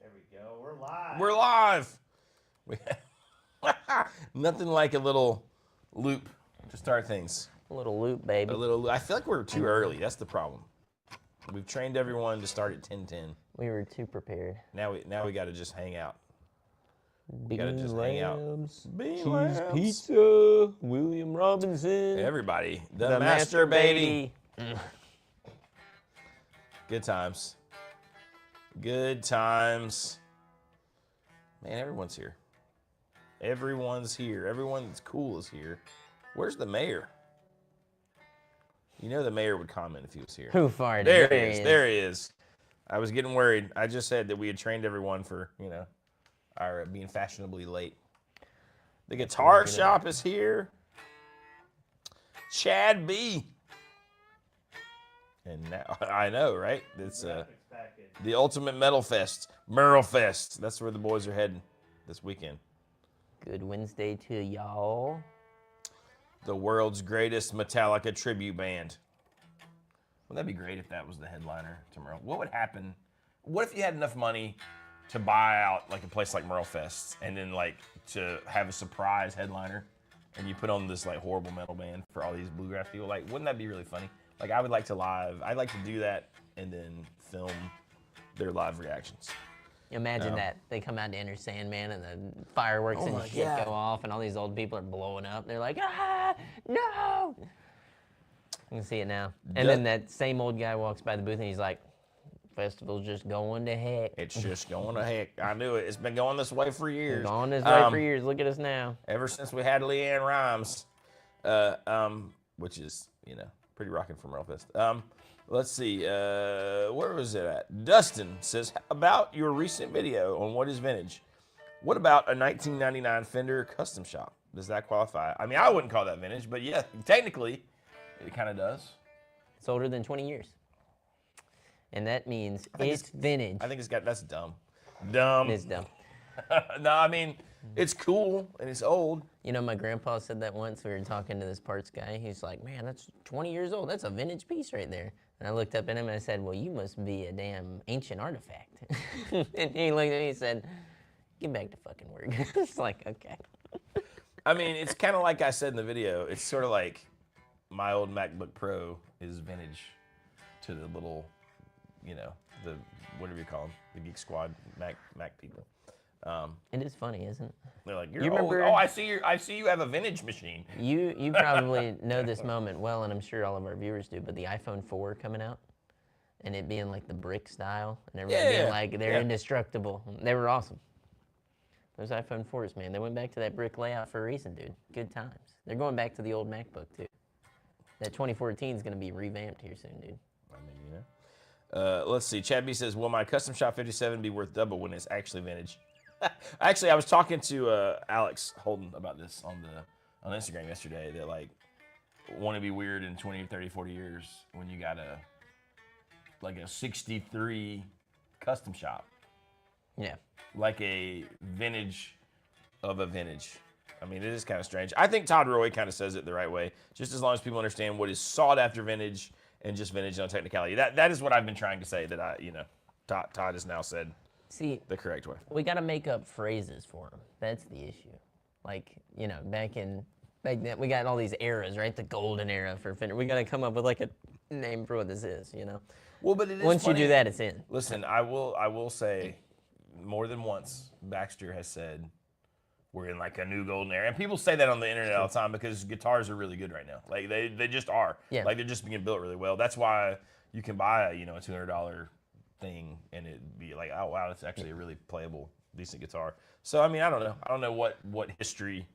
There we go. We're live. We're live. Nothing like a little loop to start things. A little loop, baby. A little. I feel like we're too early. That's the problem. We've trained everyone to start at 10:10. We were too prepared. Now we got to just hang out. We Bean got to just hang out. cheese lambs. pizza, William Robinson. Everybody, the master baby. baby. Good times. Good times. Man, everyone's here. Everyone's here. Everyone that's cool is here. Where's the mayor? You know the mayor would comment if he was here. Who farted? There he is. There he is. I was getting worried. I just said that we had trained everyone for, our being fashionably late. The guitar shop is here. Chad B. And now, I know, right? It's the ultimate metal fest, merlefest. That's where the boys are heading this weekend. Good Wednesday to y'all. The world's greatest Metallica tribute band. Wouldn't that be great if that was the headliner to Merle? What would happen? What if you had enough money to buy out like a place like Merlefest and then like to have a surprise headliner and you put on this like horrible metal band for all these bluegrass people? Like, wouldn't that be really funny? Like, I'd like to do that and then film their live reactions. Imagine that. They come out to Enter Sandman and the fireworks and shit go off and all these old people are blowing up. They're like, no! I can see it now. And then that same old guy walks by the booth and he's like, festival's just going to heck. It's just going to heck. I knew it. It's been going this way for years. Going this way for years. Look at us now. Ever since we had Leanne Rhymes, which is, pretty rocking from Merlefest. Let's see, where was it at? Dustin says, about your recent video on what is vintage, what about a 1999 Fender custom shop? Does that qualify? I mean, I wouldn't call that vintage, but yeah, technically, it kind of does. It's older than 20 years. And that means it's vintage. I think that's dumb. Dumb. It's dumb. No, I mean, it's cool and it's old. My grandpa said that once. We were talking to this parts guy. He's like, man, that's 20 years old. That's a vintage piece right there. And I looked up at him and I said, well, you must be a damn ancient artifact. And he looked at me and said, get back to fucking work. It's like, okay. I mean, it's kind of like I said in the video. It's sort of like my old MacBook Pro is vintage to the little, the whatever you call them, the Geek Squad Mac people. It is funny, isn't it? They're like, you remember, oh, I see you have a vintage machine. You probably know this moment well, and I'm sure all of our viewers do, but the iPhone 4 coming out, and it being like the brick style, and everyone being like, they're indestructible. They were awesome. Those iPhone 4s, man, they went back to that brick layout for a reason, dude. Good times. They're going back to the old MacBook, too. That 2014 is going to be revamped here soon, dude. I mean, let's see. Chad B says, will my custom shop 57 be worth double when it's actually vintage? Actually, I was talking to Alex Holden about this on Instagram yesterday, that like want to be weird in 20, 30, 40 years when you got a 63 custom shop. Yeah. Like a vintage of a vintage. I mean, it is kind of strange. I think Todd Roy kind of says it the right way, just as long as people understand what is sought after vintage and just vintage on technicality. That is what I've been trying to say, that Todd has now said. See, the correct way. We got to make up phrases for them. That's the issue. Like, back then, we got all these eras, right? The golden era for Fender. We got to come up with like a name for what this is, Well, but it is once funny. you do that, it's in. Listen, I will say, more than once, Baxter has said we're in like a new golden era, and people say that on the internet all the time because guitars are really good right now. Like they just are. Yeah. Like they're just being built really well. That's why you can buy a $200 thing and it'd be like, oh wow, it's actually a really playable, decent guitar. So I mean, I don't know what history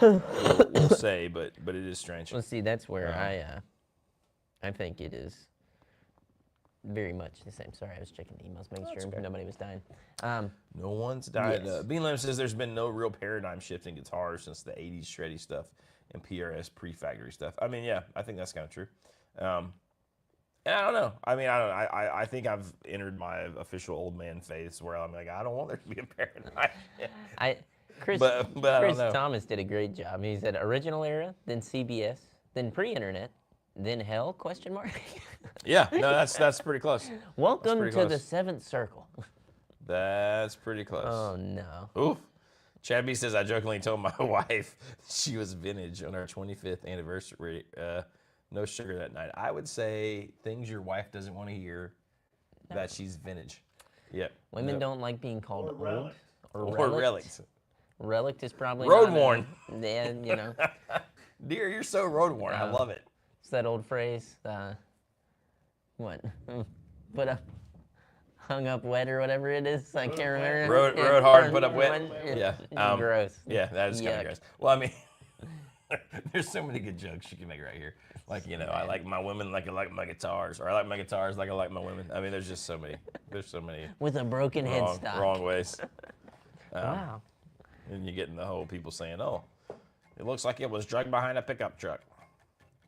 will say, but it is strange. Well, see, that's where I think it is very much the same. Sorry, I was checking the emails, making sure okay. nobody was dying. No one's died. Yes. Bean Lim says there's been no real paradigm shift in guitars since the 80s shreddy stuff and PRS pre-factory stuff. I mean, yeah, I think that's kind of true. And I don't know. I mean, I think I've entered my official old man phase where I'm like, I don't want there to be a paradigm shift. Chris I don't know. Thomas did a great job. He said original era, then CBS, then pre-internet, then hell, question mark? Yeah, no, that's pretty close. Welcome pretty to close. the seventh circle. That's pretty close. Oh, no. Oof. Chad B says, I jokingly told my wife she was vintage on our 25th anniversary. No sugar that night. I would say things your wife doesn't want to hear, that she's vintage. Yep. Women don't like being called Or old. relic. Or relics. Relict is probably Road not worn. Yeah, Dear, you're so road worn. I love it. It's that old phrase, what? Put up, hung up wet or whatever it is. I can't remember. Rode hard, put up wet. Yeah. Gross. Yeah, that is kind Yuck. of gross. Well, I mean, there's so many good jokes you can make right here. Like, I like my women like I like my guitars, or I like my guitars like I like my women. I mean, there's just so many. There's so many With a broken headstock. wrong ways. Wow. And you get in the whole people saying, "Oh, it looks like it was dragged behind a pickup truck."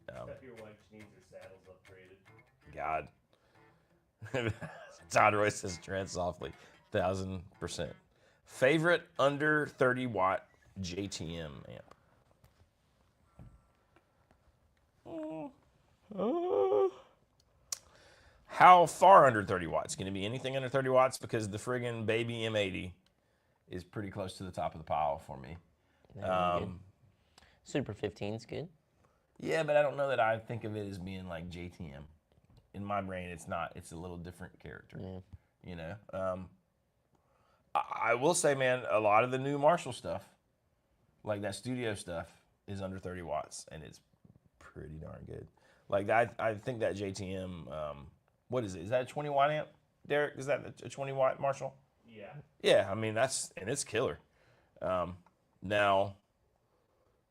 Except your wife needs her saddles upgraded. God. Todd Roy says, tread softly, 1000%. Favorite under 30 watt JTM amp? How far under 30 watts? Can it be anything under 30 watts? Because the friggin' baby M80 is pretty close to the top of the pile for me. Good. Super 15's good. Yeah, but I don't know that I think of it as being like JTM. In my brain, it's not. It's a little different character. Yeah. I will say, man, a lot of the new Marshall stuff, like that studio stuff, is under 30 watts, and it's pretty darn good. Like I think that JTM, what is it? Is that a 20 watt amp, Derek? Is that a 20 watt Marshall? Yeah. Yeah, I mean it's killer. Now,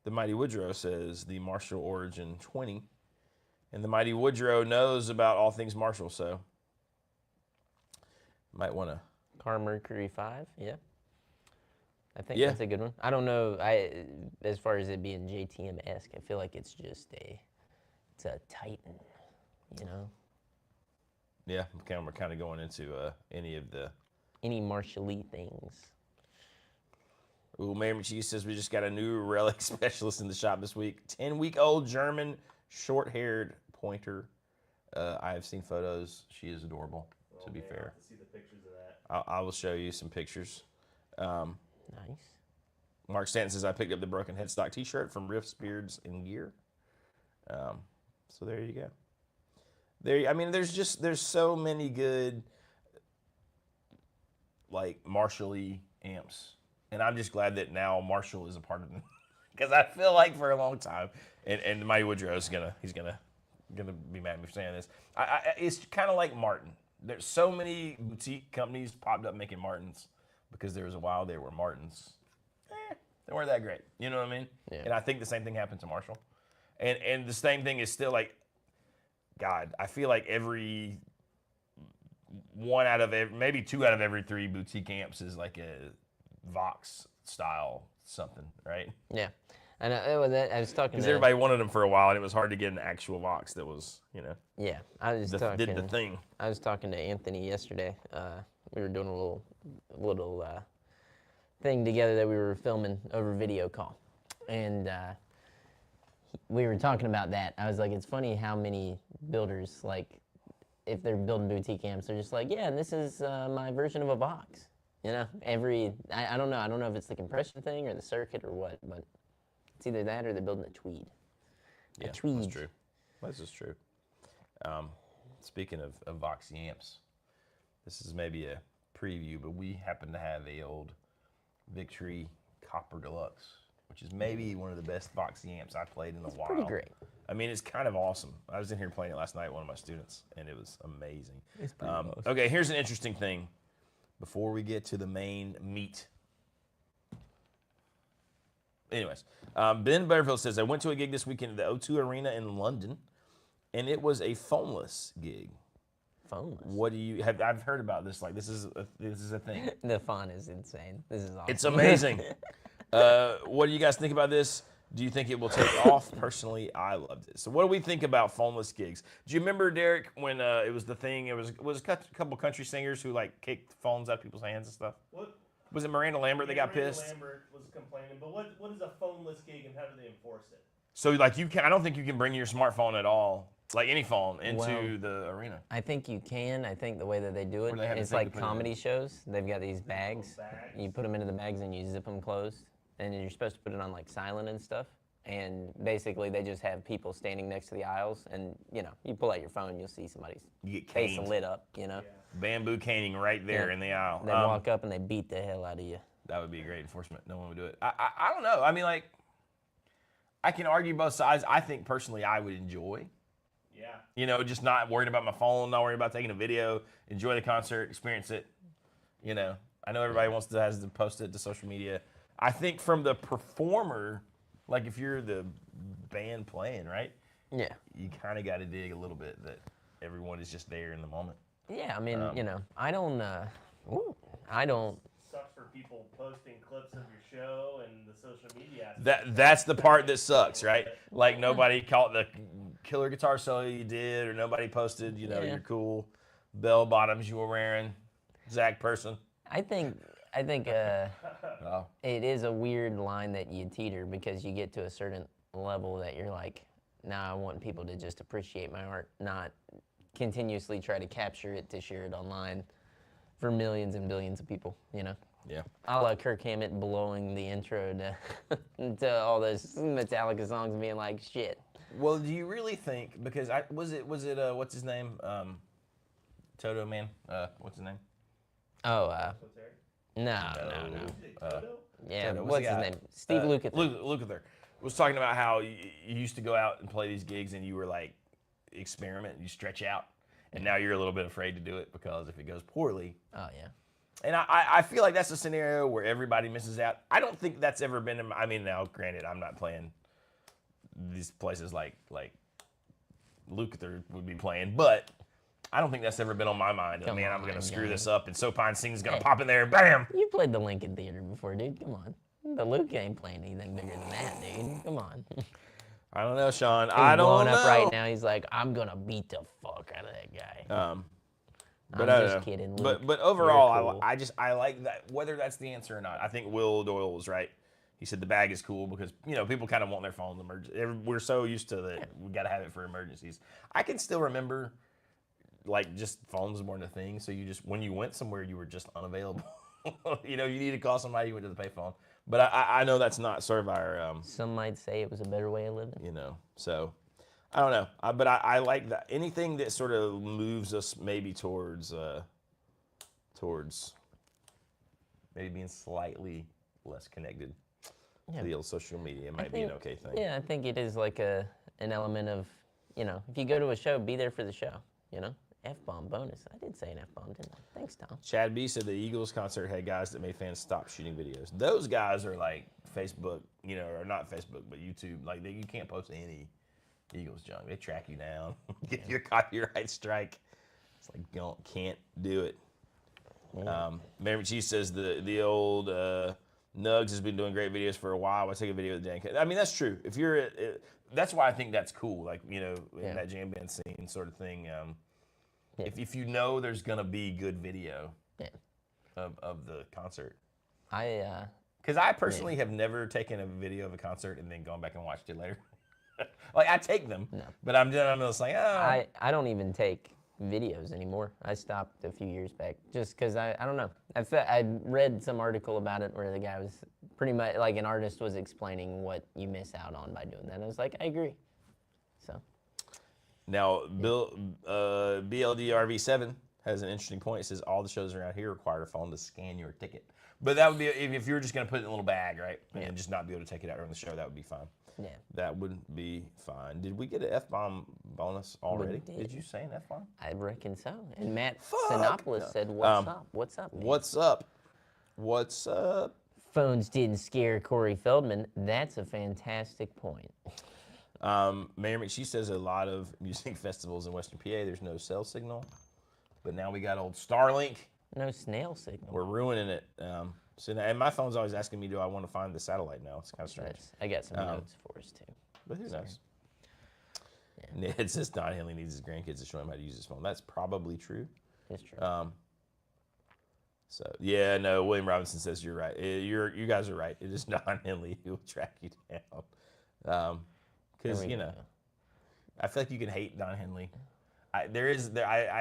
the Mighty Woodrow says the Marshall Origin 20, and the Mighty Woodrow knows about all things Marshall, so might want to. Car Mercury 5, yeah. I think Yeah. that's a good one. I don't know. As far as it being JTM-esque, I feel like it's a Titan, Yeah, we're kind of going into any Marshall-y things. Ooh, Mary McChee says we just got a new relic specialist in the shop this week. 10-week-old German short-haired pointer. I have seen photos. She is adorable, to be fair. I'll have to see the pictures of that. I will show you some pictures. Nice. Mark Stanton says I picked up the broken headstock T-shirt from Riffs, Beards, and Gear. So there you go. There's so many good like Marshall-y amps, and I'm just glad that now Marshall is a part of them, because I feel like for a long time, and Mighty Woodrow is gonna be mad at me for saying this. It's kind of like Martin. There's so many boutique companies popped up making Martins because there was a while there where Martins, they weren't that great. You know what I mean? Yeah. And I think the same thing happened to Marshall. And the same thing is still like, God, I feel like maybe 2 out of every 3 boutique amps is like a Vox style something, right? Yeah. And I was talking Because to everybody wanted them for a while, and it was hard to get an actual Vox that was, Yeah, I was did the thing. I was talking to Anthony yesterday. We were doing a little thing together that we were filming over video call, and we were talking about that. I was like, it's funny how many builders, like, if they're building boutique amps, they're just like, yeah, and this is my version of a Vox. I don't know. I don't know if it's the compression thing or the circuit or what, but it's either that or they're building a Tweed. Yeah, a Tweed. that's true. This is true. Speaking of Voxy amps, this is maybe a preview, but we happen to have a old Victory Copper Deluxe, which is maybe one of the best Voxy amps I played in a while. Pretty great. I mean, it's kind of awesome. I was in here playing it last night with one of my students, and it was amazing. It's pretty awesome. Okay, here's an interesting thing before we get to the main meat. Anyways, Ben Butterfield says, I went to a gig this weekend at the O2 Arena in London, and it was a phoneless gig. Phoneless? What do you have? I've heard about this. Like, this is a thing. The font is insane. This is awesome. It's amazing. What do you guys think about this? Do you think it will take off? Personally, I loved it. So what do we think about phoneless gigs? Do you remember, Derek, when it was the thing, it was a couple country singers who, like, kicked phones out of people's hands and stuff? What? Was it Miranda Lambert that got Miranda pissed? Lambert was complaining, but what is a phoneless gig and how do they enforce it? So, like, I don't think you can bring your smartphone at all, like any phone, into the arena. I think you can. I think the way that they do it, Or they have a it's thing to like put it in. comedy shows. They've got these bags. bags? You put them into the bags and you zip them closed. And then you're supposed to put it on like silent and stuff. And basically they just have people standing next to the aisles. And, you know, you pull out your phone, you'll see somebody's You get face caned. lit up, you know. Bamboo caning right there Yeah. in the aisle. They walk up and they beat the hell out of you. That would be a great enforcement. No one would do it. I don't know. I mean, like, I can argue both sides. I think personally I would enjoy. Yeah. You know, just not worried about my phone, not worried about taking a video, enjoy the concert, experience it. You know, I know everybody has to post it to social media. I think from the performer, like if you're the band playing, right? Yeah. You kind of got to dig a little bit that everyone is just there in the moment. Yeah, I mean, you know, I don't. Sucks for people posting clips of your show and the social media. That's the part that sucks, right? Like nobody caught the killer guitar solo you did, or nobody posted, you know, your cool bell bottoms you were wearing, Zach Person. I think Oh. it is a weird line that you teeter because you get to a certain level that you're like, now I want people to just appreciate my art, not continuously try to capture it to share it online for millions and billions of people, you know? Yeah. A la Kirk Hammett blowing the intro to all those Metallica songs and being like, shit. Well, do you really think, because was it what's his name? Toto Man? What's his name? Oh, no. Yeah, Toto, what's his name? Steve Lukather. Lukather was talking about how you used to go out and play these gigs and you were like, experiment, you stretch out, and now you're a little bit afraid to do it because if it goes poorly. Oh, yeah. And I feel like that's a scenario where everybody misses out. I don't think that's ever been, I mean, now, granted, I'm not playing these places like Lukather would be playing, but I don't think that's ever been on my mind. Come Man, I'm on, going to screw guys. this up, and Sopine Sing's going to pop in there, and bam! You played the Lincoln Theater before, dude. Come on. The Luke ain't playing anything bigger than that, dude. Come on. I don't know, Sean. He's I don't blowing know. up right now. He's like, I'm going to beat the fuck out of that guy. But I'm I just don't know. kidding, Luke. But overall, You're cool. I like that. Whether that's the answer or not, I think Will Doyle was right. He said the bag is cool because people kind of want their phones We're so used to that we got to have it for emergencies. I can still remember, like, just phones weren't a thing. So you just when you went somewhere, you were just unavailable. You need to call somebody. You went to the payphone. But I know that's not sort of our. Some might say it was a better way of living. So. I don't know, but I like that. Anything that sort of moves us maybe towards maybe being slightly less connected to the old social media might be an okay thing. Yeah, I think it is like an element of, if you go to a show, be there for the show, F-bomb bonus. I did say an F-bomb, didn't I? Thanks, Tom. Chad B said the Eagles concert had guys that made fans stop shooting videos. Those guys are like Facebook, or not Facebook, but YouTube. Like, you can't post any Eagles junk. They track you down, get your copyright strike. It's like, can't do it. Yeah. Mary Cheese says the old Nugs has been doing great videos for a while. I take a video with Dan. I mean, that's true. If you're, that's why I think that's cool. Like, in that jam band scene sort of thing. If you know there's gonna be good video of the concert. Because I personally have never taken a video of a concert and then gone back and watched it later. Like, I take them, but I'm just like, oh. I don't even take videos anymore. I stopped a few years back just because I don't know. I read some article about it where the guy was pretty much like an artist was explaining what you miss out on by doing that. And I was like, I agree. So. Now, BLDRV7 has an interesting point. It says all the shows around here require a phone to scan your ticket. But that would be if you were just going to put it in a little bag, right? And just not be able to take it out during the show, that would be fine. Yeah. that would be fine. Did we get an F-bomb bonus already? did. Did you say an F-bomb? I reckon so. And Matt Fuck. Sinopoulos said, "What's up? What's up, man?" What's up? What's up? Phones didn't scare Corey Feldman. That's a fantastic point. Mayor McShee says a lot of music festivals in Western PA, there's no cell signal. But now we got old Starlink. No snail signal. We're ruining it. So now, and my phone's always asking me, do I want to find the satellite now? It's kind of strange. I got some notes for us, too. But who knows? It says Don Henley needs his grandkids to show him how to use his phone. That's probably true. It's true. So yeah, no. William Robinson says you're right. You guys are right. It is Don Henley who will track you down. Because I feel like you can hate Don Henley. I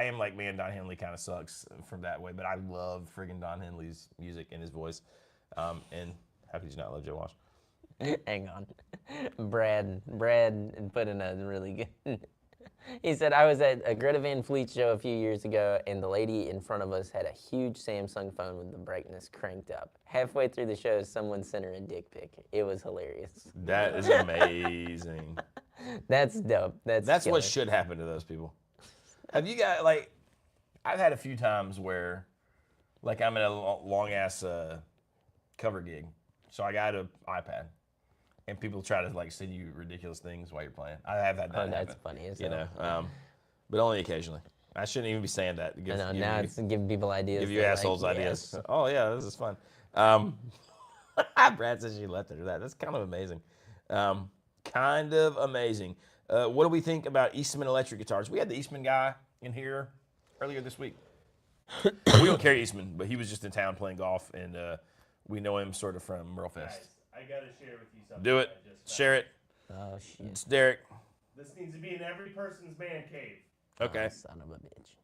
am like, man, Don Henley kind of sucks from that way, but I love friggin' Don Henley's music and his voice. And how could you not love Joe Walsh? Hang on. Brad put in a really good. He said, I was at a Greta Van Fleet show a few years ago, and the lady in front of us had a huge Samsung phone with the brightness cranked up. Halfway through the show, someone sent her a dick pic. It was hilarious. That is amazing. That's dope. That's what should happen to those people. Have you got, like, I've had a few times where, like, I'm in a long-ass cover gig, so I got an iPad, and people try to, like, send you ridiculous things while you're playing. I have had that that's happen, funny as you hell. know, but only occasionally. I shouldn't even be saying that. I know, now it's giving people ideas. Give you assholes ideas. Yes. Oh, yeah, this is fun. Brad says she left it or that. That's kind of amazing. Kind of amazing. What do we think about Eastman electric guitars? We had the Eastman guy in here earlier this week. We don't carry Eastman, but he was just in town playing golf, and we know him sort of from merlefest. Guys, I gotta share with you something. Do it. I just Share it. Oh, shit. It's Derek. This needs to be in every person's man cave. Okay. Oh, son of a bitch.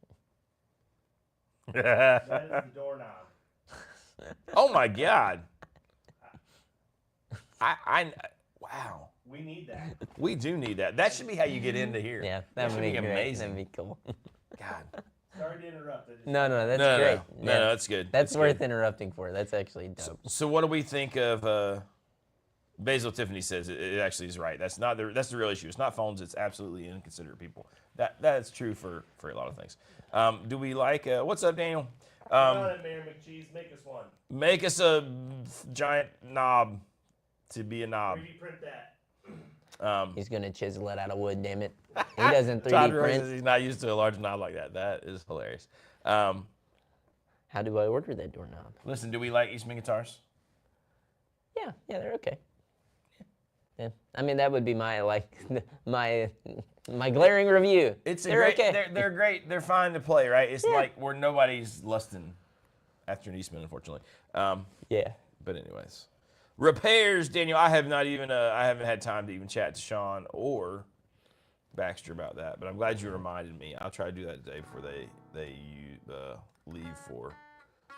That is the doorknob. Oh my God. Wow. We need that. We do need that. That should be how you get into here. Yeah, that would be great. amazing. That'd be cool. God. Sorry to interrupt. No, that's No, great. no, that's good. That's worth interrupting for. That's actually dope. So what do we think of? Basil Tiffany says it actually is right. That's the real issue. It's not phones. It's absolutely inconsiderate people. That's true for a lot of things. Do we like? What's up, Daniel? Come on, Mayor McCheese, make us one. Make us a giant knob to be a knob. 3D print that. He's gonna chisel it out of wood. Damn it. He doesn't 3D Todd Roy says print. he's not used to a large knob like that. That is hilarious. How do I order that doorknob? Listen, do we like Eastman guitars? Yeah, they're okay. Yeah, I mean that would be my my glaring review. They're okay. They're great. They're fine to play, right? It's like where nobody's lusting after an Eastman, unfortunately. Yeah. But anyways, repairs, Daniel. I haven't had time to even chat to Sean or Baxter about that. But I'm glad you reminded me. I'll try to do that today before they leave for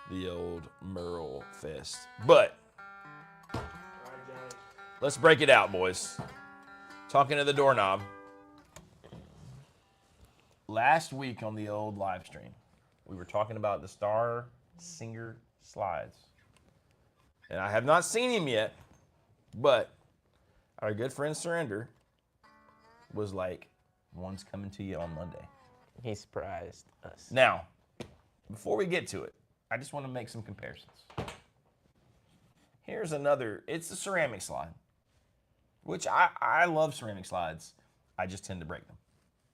the old merlefest. But let's break it out, boys. Talking to the doorknob. Last week on the old live stream, we were talking about the Star Singer slides. And I have not seen him yet, but our good friend Surrender was like, one's coming to you on Monday. He surprised us. Now, before we get to it, I just want to make some comparisons. Here's another, it's a ceramic slide, which I love ceramic slides. I just tend to break them.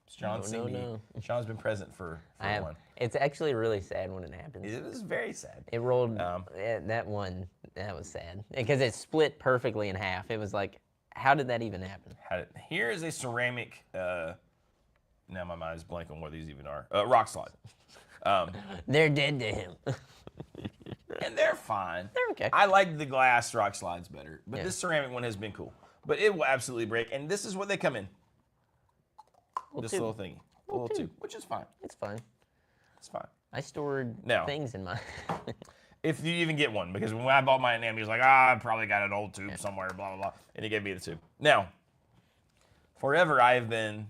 Sean's been present for one. It's actually really sad when it happens. It was very sad. It rolled, that one, that was sad. Because it split perfectly in half. It was like, how did that even happen? Here is a ceramic, now my mind is blank on what these even are, rock slide. They're dead to him. And they're fine. They're okay. I like the glass rock slides better, but this ceramic one has been cool. But it will absolutely break, and this is what they come in. This little thingy. A little tube, which is fine. It's fine. It's fine. I stored things in mine. If you even get one, because when I bought mine, he was like, I probably got an old tube somewhere, blah, blah, blah. And he gave me the tube. Now, forever I have been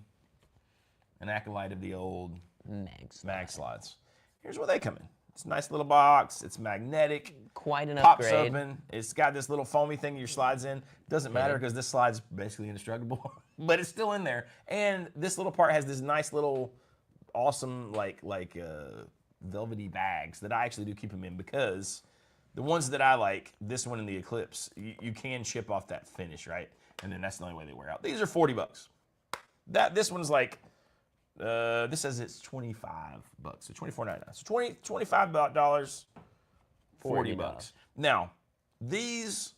an acolyte of the old mag slides. Here's where they come in. It's a nice little box. It's magnetic. Quite an Pops upgrade. open. It's got this little foamy thing your slides in. Doesn't matter because this slide's basically indestructible, but it's still in there. And this little part has this nice little awesome like velvety bags that I actually do keep them in because the ones that I like, this one and the Eclipse, you can chip off that finish, right? And then that's the only way they wear out. These are $40. This one's like, this says it's $25, so $24.99. So $25, $40. Now, these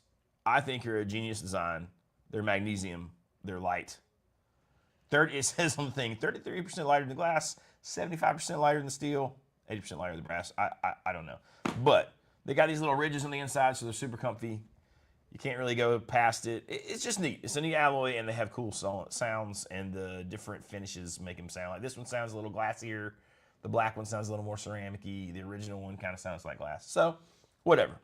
I think are a genius design. They're magnesium. They're light. It says on the thing, 33% lighter than glass, 75% lighter than steel, 80% lighter than brass. I don't know, but they got these little ridges on the inside, so they're super comfy. You can't really go past it. It's just neat. It's a neat alloy, and they have cool sounds, and the different finishes make them sound like. This one sounds a little glassier. The black one sounds a little more ceramic-y. The original one kind of sounds like glass. So, whatever.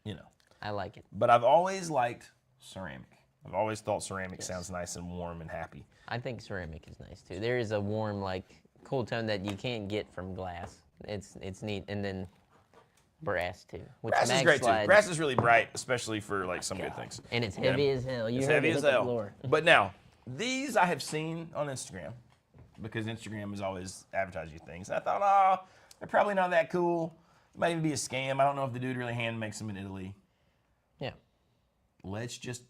You know. I like it. But I've always liked ceramic. I've always thought ceramic sounds nice and warm and happy. I think ceramic is nice, too. There is a warm, like, cool tone that you can't get from glass. It's neat. And then brass, too. Which Brass is great, too. Brass is really bright, especially for, like, some good things. And it's heavy as hell. It's heavy as hell. But now, these I have seen on Instagram because Instagram is always advertising you things. And I thought, oh, they're probably not that cool. It might even be a scam. I don't know if the dude really hand makes them in Italy. Yeah. Let's just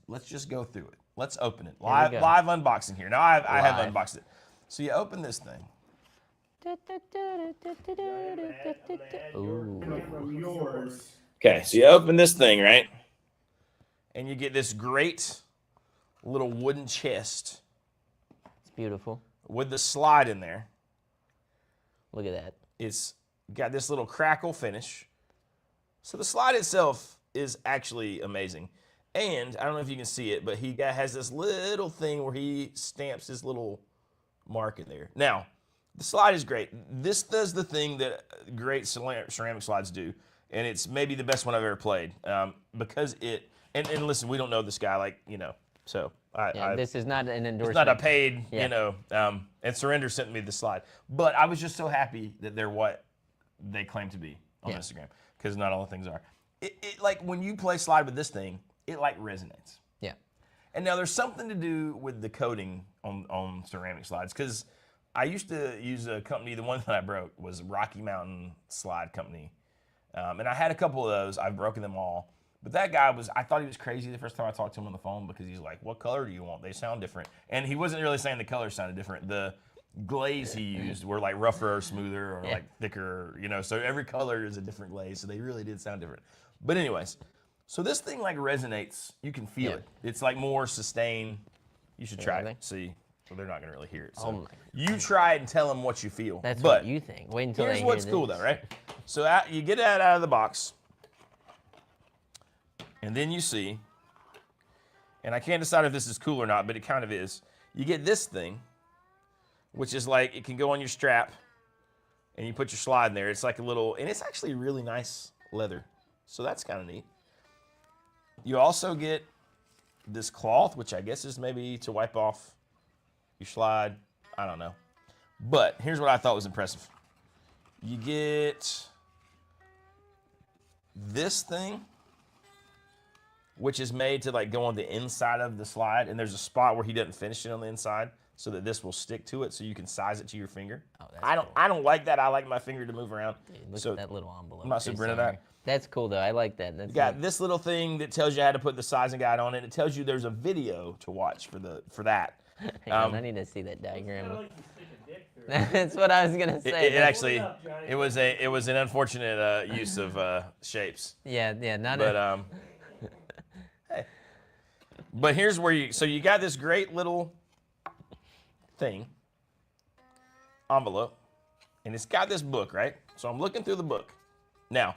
go through it. Let's open it. Live unboxing here. Now I have unboxed it. So you open this thing. Okay, so you open this thing, right? And you get this great little wooden chest. It's beautiful. With the slide in there. Look at that. It's got this little crackle finish. So the slide itself is actually amazing. And I don't know if you can see it, but he has this little thing where he stamps his little mark in there. Now, the slide is great. This does the thing that great ceramic slides do, and it's maybe the best one I've ever played because it. And listen, we don't know this guy, like, you know, so this is not an endorsement. It's not a paid, you know. And Surrender sent me the slide, but I was just so happy that they're what they claim to be on Instagram because not all the things are. It like when you play slide with this thing, it like resonates. Yeah. And now there's something to do with the coating on ceramic slides because I used to use a company, the one that I broke was Rocky Mountain Slide Company. And I had a couple of those. I've broken them all. But that guy I thought he was crazy the first time I talked to him on the phone because he's like, what color do you want? They sound different. And he wasn't really saying the colors sounded different. The glaze he used were like rougher or smoother or like thicker, you know. So every color is a different glaze. So they really did sound different. But anyways, so this thing like resonates. You can feel it. It's like more sustained. You should try it. See. Well, they're not going to really hear it. So you try it and tell them what you feel. That's what you think. Wait until they hear what's cool, though, right? So you get that out of the box, and then you see, and I can't decide if this is cool or not, but it kind of is. You get this thing, which is like it can go on your strap, and you put your slide in there. It's like a little, and it's actually really nice leather. So that's kind of neat. You also get this cloth, which I guess is maybe to wipe off your slide. I don't know. But here's what I thought was impressive. You get this thing, which is made to like go on the inside of the slide, and there's a spot where he doesn't finish it on the inside so that this will stick to it so you can size it to your finger. Oh, I don't like that. I like my finger to move around. Dude, look at that little envelope. I'm not super into that. That's cool though. I like that. You got this little thing that tells you how to put the sizing guide on it. It tells you there's a video to watch for that. I need to see that diagram. That's what I was gonna say. It was an unfortunate use of shapes. Yeah, hey. But here's where you got this great little thing, envelope, and it's got this book, right? So I'm looking through the book. Now,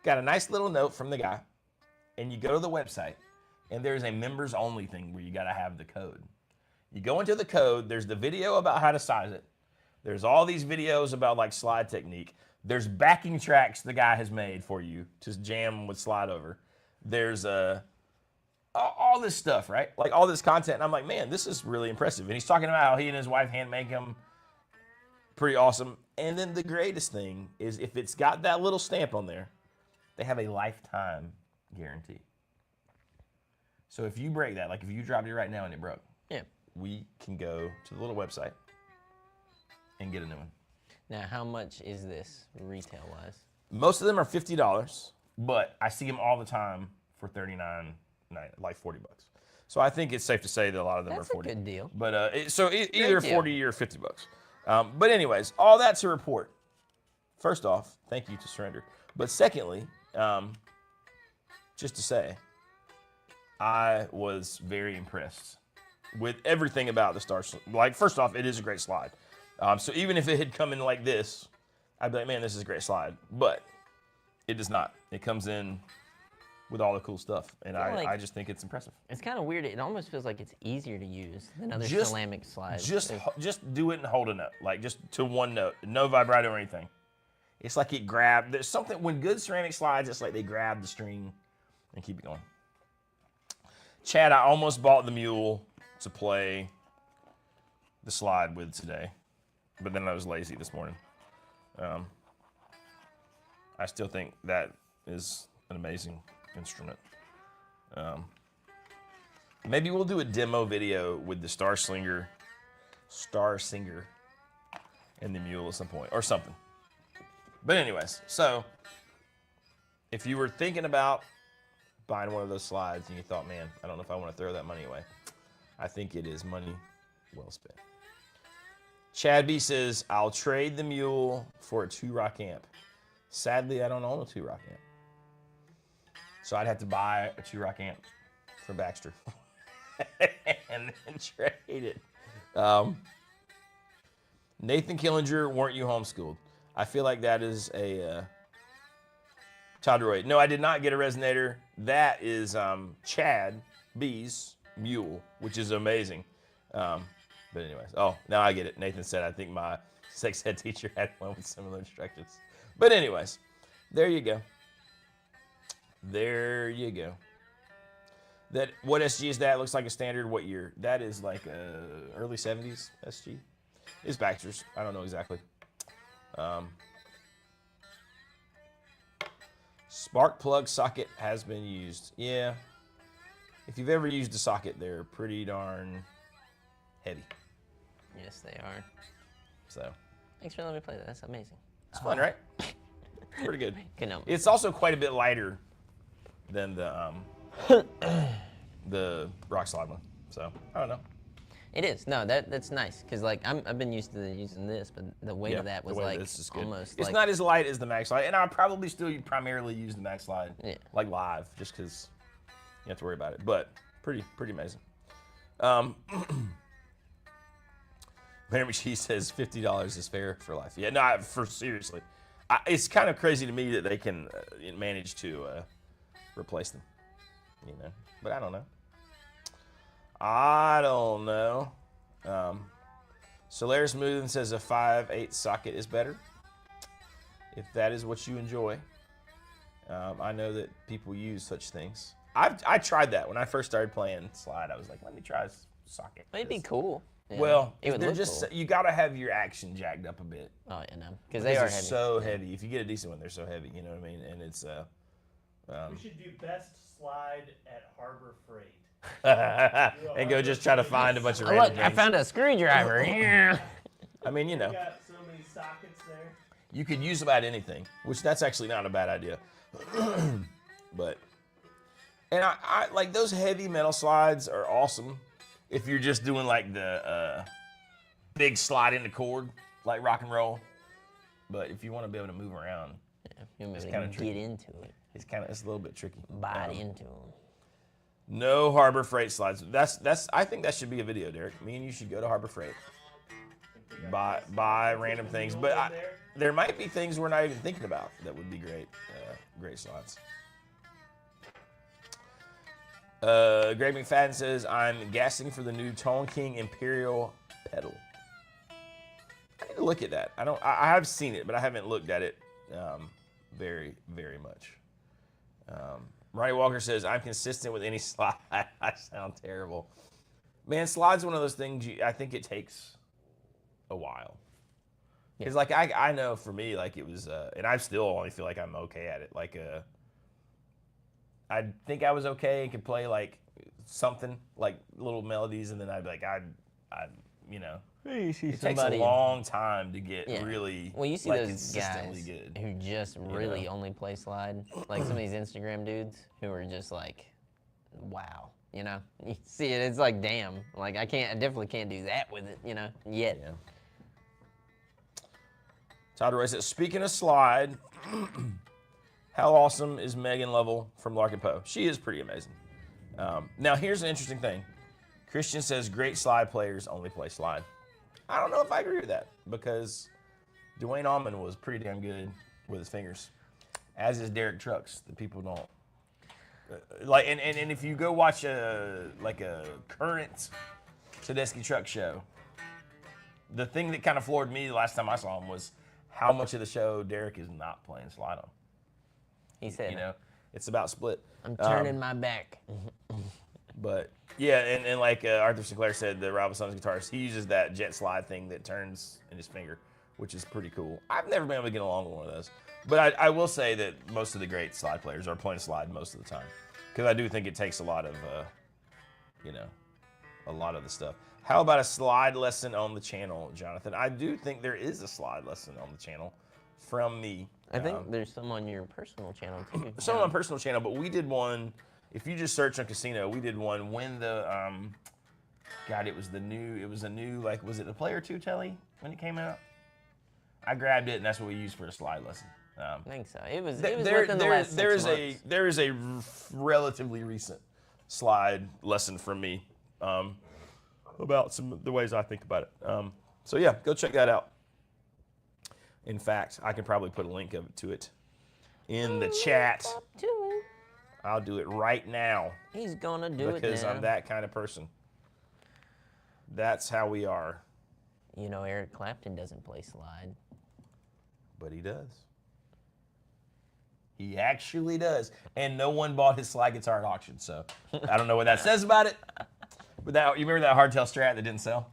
got a nice little note from the guy, and you go to the website, and there's a members only thing where you gotta have the code. You go into the code, there's the video about how to size it. There's all these videos about like slide technique. There's backing tracks the guy has made for you to jam with slide over. There's all this stuff, right? Like all this content. And I'm like, man, this is really impressive. And he's talking about how he and his wife hand make them. Pretty awesome. And then the greatest thing is if it's got that little stamp on there, they have a lifetime guarantee. So if you break that, like if you dropped it right now and it broke, Yeah. we can go to the little website and get a new one. Now, how much is this retail-wise? Most of them are $50, but I see them all the time for $39, like $40. So I think it's safe to say that a lot of them That's are $40. a good deal. But either deal. $40 or $50. But anyways, all that to report. First off, thank you to Surrender. But secondly, just to say, I was very impressed with everything about the Star. Like, first off, it is a great slide. So even if it had come in like this, I'd be like, man, this is a great slide. But it does not. It comes in with all the cool stuff, and I just think it's impressive. It's kind of weird. It almost feels like it's easier to use than other ceramic slides. Just do it and hold a note, like just to one note, no vibrato or anything. It's like it grabbed. There's something when good ceramic slides, it's like they grab the string and keep it going. Chad, I almost bought the mule to play the slide with today, but then I was lazy this morning. I still think that is an amazing instrument. Maybe we'll do a demo video with the Star Singer and the mule at some point or something. But anyways, so if you were thinking about buying one of those slides and you thought, man, I don't know if I want to throw that money away, I think it is money well spent. Chad B says, I'll trade the mule for a 2-rock amp. Sadly, I don't own a 2-rock amp. So I'd have to buy a 2-rock amp from Baxter and then trade it. Nathan Killinger, weren't you homeschooled? I feel like that is a Todd Roy. No, I did not get a resonator. That is Chad B's mule, which is amazing. But anyways, oh, now I get it. Nathan said, I think my sex ed teacher had one with similar instructions. But anyways, there you go. There you go. What SG is that? Looks like a standard. What year? That is like early 70s SG. It's Baxter's. I don't know exactly. Spark plug socket has been used. Yeah. If you've ever used a socket, they're pretty darn heavy. Yes, they are. So. Thanks for letting me play that. That's amazing. It's fun, right? Pretty good. Good number. It's also quite a bit lighter than the rock slide one. So I don't know. It is. No, that's nice because like I've been used to using this, but the weight of that was like almost. It's not as light as the Max Slide, and I probably still primarily use the Max Slide like live, just because you have to worry about it. But pretty amazing. Mary McShee says $50 is fair for life. Yeah, no, seriously. It's kind of crazy to me that they can manage to replace them, But I don't know. Solaris Smooth says a 5/8 socket is better. If that is what you enjoy, I know that people use such things. I tried that when I first started playing slide. I was like, let me try a socket. It'd be cool. Yeah. Well, it would they're look just cool. You gotta have your action jacked up a bit. Oh yeah, no, because they are heavy. So heavy. If you get a decent one, they're so heavy. You know what I mean? And it's we should do best slide at Harbor Freight. and go just try to find a bunch of Look, random I things. found a screwdriver. I mean, We got so many sockets there. you could use about anything, which that's actually not a bad idea. But, and I like those heavy metal slides are awesome if you're just doing like the big slide into chord, like rock and roll. But if you want to be able to move around, You It's maybe kinda get tricky. into it, it's a little bit tricky. bite into them. No Harbor Freight slides. I think that should be a video, Derek. Me and you should go to Harbor Freight. Buy random things, but there might be things we're not even thinking about that would be great, great slides. Greg McFadden says, I'm gassing for the new Tone King Imperial pedal. I need to look at that. I have seen it, but I haven't looked at it very, very much. Ronnie Walker says, I'm consistent with any slide. I sound terrible. Man, slide's one of those things I think it takes a while. Because like I know for me, like it was, and I still only feel like I'm okay at it. Like I think I was okay and could play like something like little melodies, and then I'd be like you know. You see It takes a long time to get really well, you see like, those consistently guys good. who just really only play slide, like some of these Instagram dudes who are just like, wow, you know. You see it, it's like, damn, like I definitely can't do that with it, you know, yet. Yeah. Todd Roy says, speaking of slide, how awesome is Megan Lovell from Larkin Poe? She is pretty amazing. Now here's an interesting thing. Christian says great slide players only play slide. I don't know if I agree with that because Dwayne Allman was pretty damn good with his fingers, as is Derek Trucks. The people don't like, and if you go watch a current Tedeschi Truck show, the thing that kind of floored me the last time I saw him was how much of the show Derek is not playing slide on. He said, you know, it's about split. I'm turning my back. But yeah, and like Arthur Sinclair said, the Rival Sons guitarist, he uses that jet slide thing that turns in his finger, which is pretty cool. I've never been able to get along with one of those. But I will say that most of the great slide players are playing slide most of the time. Because I do think it takes a lot of, you know, a lot of the stuff. How about a slide lesson on the channel, Jonathan? I do think there is a slide lesson on the channel from me. I think there's some on your personal channel too. Some on my personal channel, but we did one. If you just search on Casino, we did one when the God, it was a new, like, was it the Player 2 telly when it came out? I grabbed it and that's what we used for a slide lesson. I think so. It was within the last 6 months. There is a relatively recent slide lesson from me about some of the ways I think about it. So yeah, go check that out. In fact, I can probably put a link to it in the chat. I'll do it right now. He's gonna do it now. Because I'm that kind of person. That's how we are. You know, Eric Clapton doesn't play slide. But he does. He actually does. And no one bought his slide guitar at auction, so I don't know what that says about it. But you remember that hardtail Strat that didn't sell?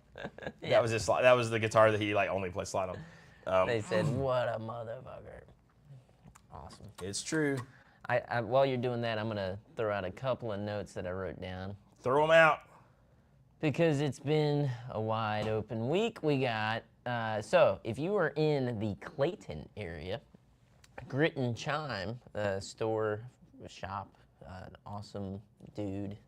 Yeah. That was his slide. That was the guitar that he like only plays slide on. They said, "What a motherfucker!" Awesome. It's true. While you're doing that, I'm gonna throw out a couple of notes that I wrote down. Throw them out. Because it's been a wide open week. We got so if you are in the Clayton area, Grit and Chime shop, an awesome dude,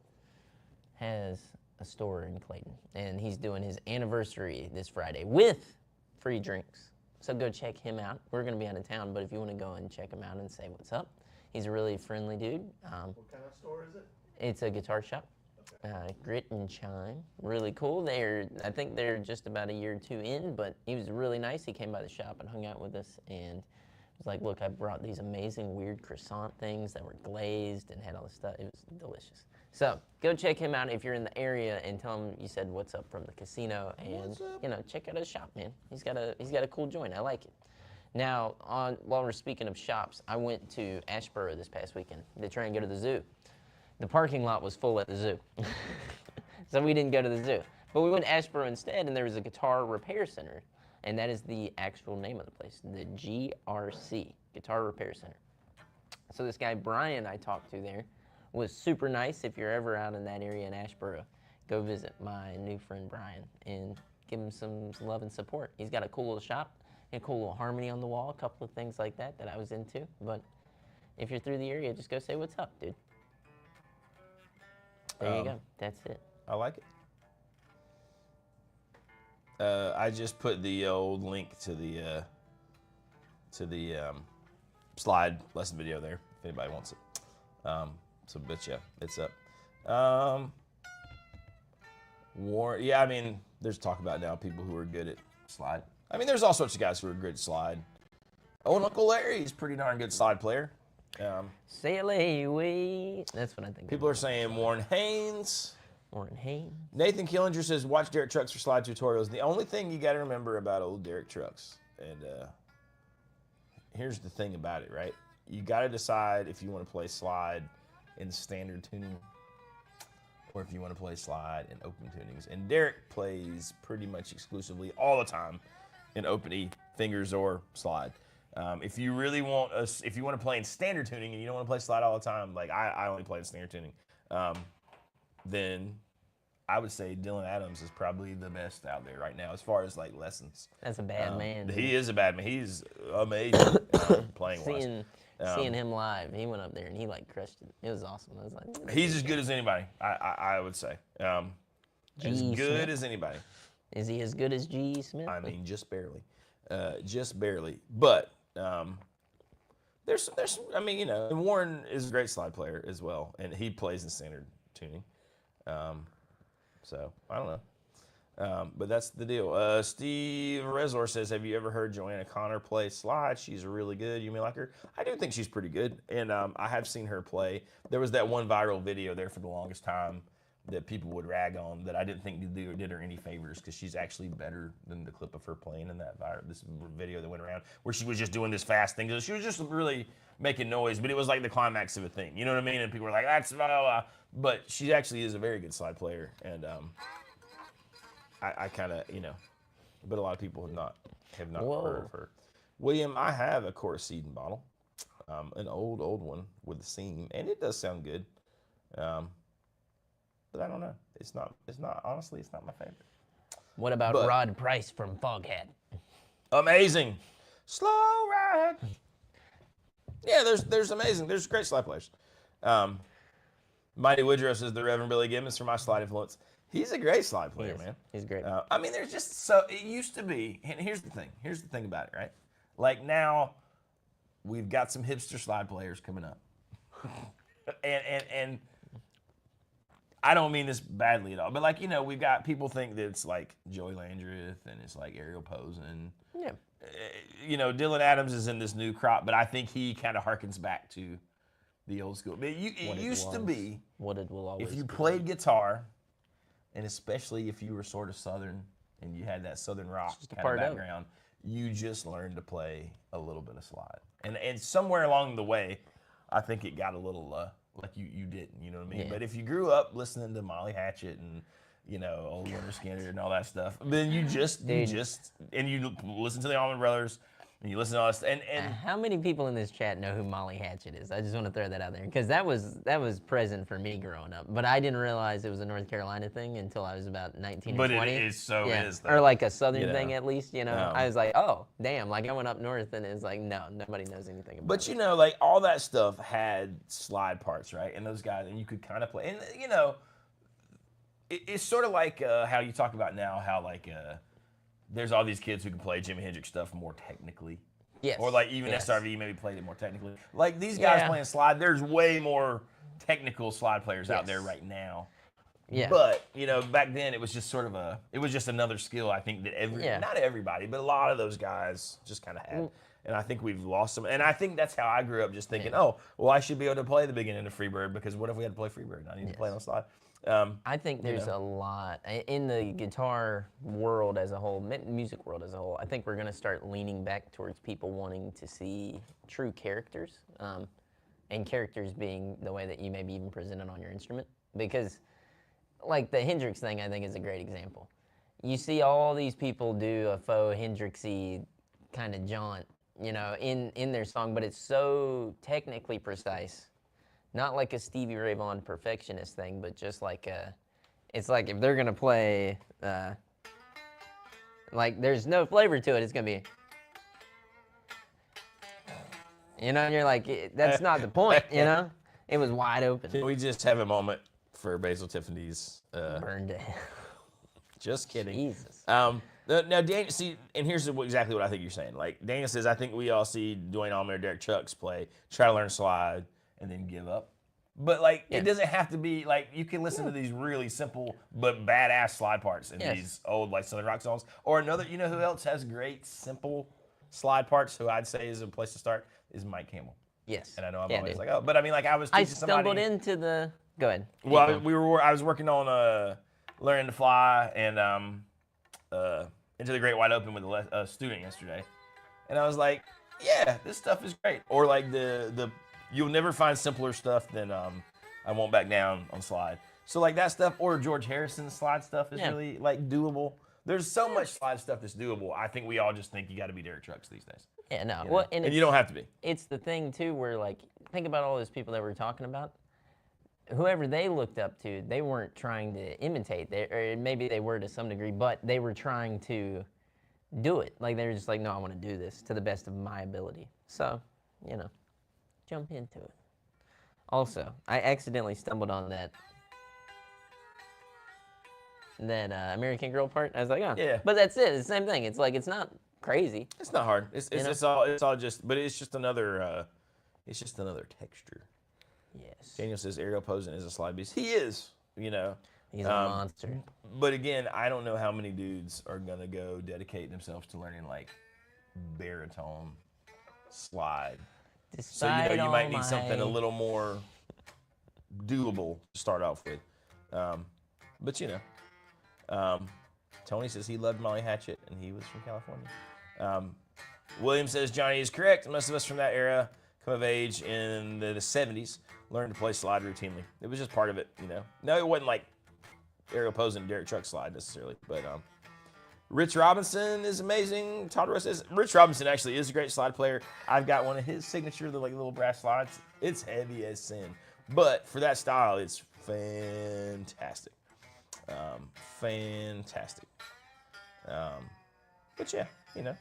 has a store in Clayton, and he's doing his anniversary this Friday with free drinks. So go check him out. We're gonna be out of town, but if you want to go and check him out and say what's up, he's a really friendly dude. What kind of store is it? It's a guitar shop. Grit and Chime, really cool. I think they're just about a year or two in, but he was really nice. He came by the shop and hung out with us, and was like, "Look, I brought these amazing weird croissant things that were glazed and had all this stuff. It was delicious." So go check him out if you're in the area, and tell him you said what's up from the casino, and check out his shop, man. He's got a cool joint. I like it. Now, while we're speaking of shops, I went to Asheboro this past weekend to try and go to the zoo. The parking lot was full at the zoo, so we didn't go to the zoo. But we went to Asheboro instead, and there was a guitar repair center, and that is the actual name of the place, the GRC, Guitar Repair Center. So this guy, Brian, I talked to there, was super nice. If you're ever out in that area in Asheboro, go visit my new friend Brian and give him some love and support. He's got a cool little shop, and a cool little harmony on the wall, a couple of things like that I was into. But if you're through the area, just go say what's up, dude. There you go. That's it. I like it. I just put the old link to the slide lesson video there if anybody wants it. So, but yeah, it's up. Yeah, I mean, there's talk about now people who are good at slide. I mean, there's all sorts of guys who are good at slide. Oh, and Uncle Larry's pretty darn good slide player. Sail away. That's what I think. People are saying Warren Haynes. Warren Haynes. Nathan Killinger says, watch Derek Trucks for slide tutorials. The only thing you got to remember about old Derek Trucks, and here's the thing about it, right? You got to decide if you want to play slide in standard tuning or if you want to play slide in open tunings. And Derek plays pretty much exclusively all the time in open E. fingers or slide. If you really want if you want to play in standard tuning and you don't want to play slide all the time, like I only play in standard tuning, then I would say Dylan Adams is probably the best out there right now as far as like lessons. That's a bad man. He is a bad man. He's amazing playing wise. Seeing him live, he went up there and he like crushed it. It was awesome. I was like, he's as good as anybody. I would say as good as anybody. Is he as good as G.E. Smith? I mean, just barely, But there's I mean, you know, and Warren is a great slide player as well, and he plays in standard tuning. So I don't know, but that's the deal. Steve Resor says, "Have you ever heard Joanna Connor play slide? She's really good. You may like her. I do think she's pretty good, and I have seen her play. There was that one viral video there for the longest time that people would rag on that I didn't think did her any favors because she's actually better than the clip of her playing in that this video that went around where she was just doing this fast thing. She was just really making noise, but it was like the climax of a thing. You know what I mean? And people were like, that's blah, blah, blah. But she actually is a very good slide player, and I kind of, you know, but a lot of people have not heard of her. William, I have a Chorus Eden bottle, an old one with a seam, and it does sound good. But I don't know. It's not honestly, it's not my favorite. What about Rod Price from Foghat? Amazing. Slow ride. Yeah, there's amazing. There's great slide players. Mighty Woodrow says the Reverend Billy Gibbons for my slide influence. He's a great slide player, man. He's great. I mean, there's just so it used to be. And here's the thing. Here's the thing about it, right? Like now, we've got some hipster slide players coming up, and I don't mean this badly at all, but like, you know, we've got people think that it's like Joey Landreth and it's like Ariel Posen. Yeah. You know, Dylan Adams is in this new crop, but I think he kind of harkens back to the old school. But it used to be what it will always if you be. played guitar, and especially if you were sort of Southern and you had that Southern rock kind of background, you just learned to play a little bit of slide. And somewhere along the way, I think it got a little like you didn't, you know what I mean? Yeah. But if you grew up listening to Molly Hatchet and, you know, old Leonard Skinner and all that stuff, then you listen to the Allman Brothers and you listen to all this. And how many people in this chat know who Molly Hatchet is? I just want to throw that out there because that was present for me growing up, but I didn't realize it was a North Carolina thing until I was about 19 or 20. But it is though. Or like a Southern thing at least, you know. I was like, oh, damn, like I went up north and it's like, no, nobody knows anything about it. But you know, like all that stuff had slide parts, right? And those guys, and you could kind of play. And you know, it's sort of like how you talk about now, how like there's all these kids who can play Jimi Hendrix stuff more technically. Yes. Or like even SRV maybe played it more technically. Like these guys playing slide, there's way more technical slide players out there right now. Yeah. But, you know, back then it was just sort of it was just another skill I think that not everybody, but a lot of those guys just kind of had. And I think we've lost them. And I think that's how I grew up, just thinking, oh, well, I should be able to play the beginning of Freebird because what if we had to play Freebird? I need to play it on slide. I think there's a lot in the guitar world as a whole, music world as a whole. I think we're going to start leaning back towards people wanting to see true characters, and characters being the way that you maybe even present it on your instrument. Because, like the Hendrix thing, I think is a great example. You see all these people do a faux Hendrixy kind of jaunt, you know, in their song, but it's so technically precise. Not like a Stevie Ray Vaughan perfectionist thing, but just like it's like if they're gonna play, like there's no flavor to it, it's gonna be, you know, and you're like, that's not the point, you know? It was wide open. Can we just have a moment for Basil Tiffany's burned to hell. Just kidding. Jesus. Now, Daniel, see, and here's exactly what I think you're saying. Like, Daniel says, I think we all see Dwayne Allman or Derek Chucks play, try to learn slide, and then give up. But, like, it doesn't have to be, like, you can listen to these really simple but badass slide parts in these old, like, Southern rock songs. Or another, you know who else has great, simple slide parts, who I'd say is a place to start, is Mike Campbell. Yes. And I know I'm always like, oh, but I mean, like, I was teaching somebody. I stumbled into the, go ahead. Well, I was working on learning to fly and Into the Great Wide Open with a student yesterday. And I was like, yeah, this stuff is great. Or like the you'll never find simpler stuff than I Won't Back Down on slide. So like that stuff, or George Harrison's slide stuff is really like doable. There's so much slide stuff that's doable. I think we all just think you got to be Derek Trucks these days. Yeah, no. You Well, know? and you don't have to be. It's the thing too, where like think about all those people that we're talking about. Whoever they looked up to, they weren't trying to imitate. Or maybe they were to some degree, but they were trying to do it. Like they were just like, no, I want to do this to the best of my ability. So, you know, jump into it. Also, I accidentally stumbled on that American Girl part. I was like, oh, yeah. But that's it. It's the same thing. It's like it's not crazy. It's not hard. It's all just. But it's just another. It's just another texture. Yes. Daniel says aerial posing is a slide beast. He is. You know. He's a monster. But again, I don't know how many dudes are gonna go dedicate themselves to learning like baritone slide. So you might need something a little more doable to start off with. But you know, Tony says he loved Molly Hatchet and he was from California. William says Johnny is correct. Most of us from that era come of age in the 70s learned to play slide routinely. It was just part of it, you know. No, it wasn't like aerial posing Derek Truck slide necessarily, but Rich Robinson is amazing. Todd Ross says Rich Robinson actually is a great slide player. I've got one of his signature, the like little brass slides. It's heavy as sin, but for that style, it's fantastic. Fantastic. But yeah, you know.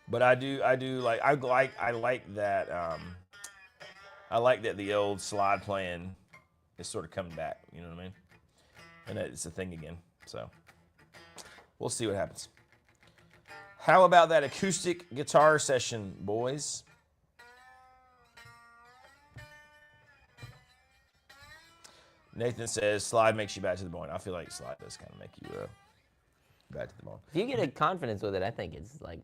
But I like that. I like that the old slide playing is sort of coming back. You know what I mean? And it's a thing again. So we'll see what happens. How about that acoustic guitar session, boys? Nathan says slide makes you back to the bone. I feel like slide does kind of make you back to the bone. If you get a confidence with it, I think it's like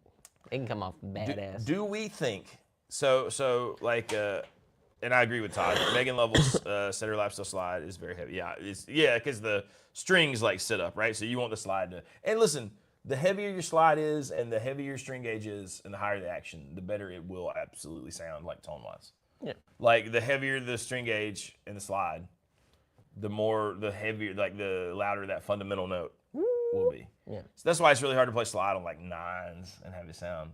it can come off badass. Do we think so? Like, and I agree with Todd. Megan Lovell's center lap steel slide is very heavy. Yeah, because the strings like sit up, right? So you want the slide to. And listen, the heavier your slide is, and the heavier your string gauge is, and the higher the action, the better it will absolutely sound, like tone-wise. Yeah. Like the heavier the string gauge in the slide, the heavier, like the louder that fundamental note will be. Yeah. So that's why it's really hard to play slide on like nines and have it sound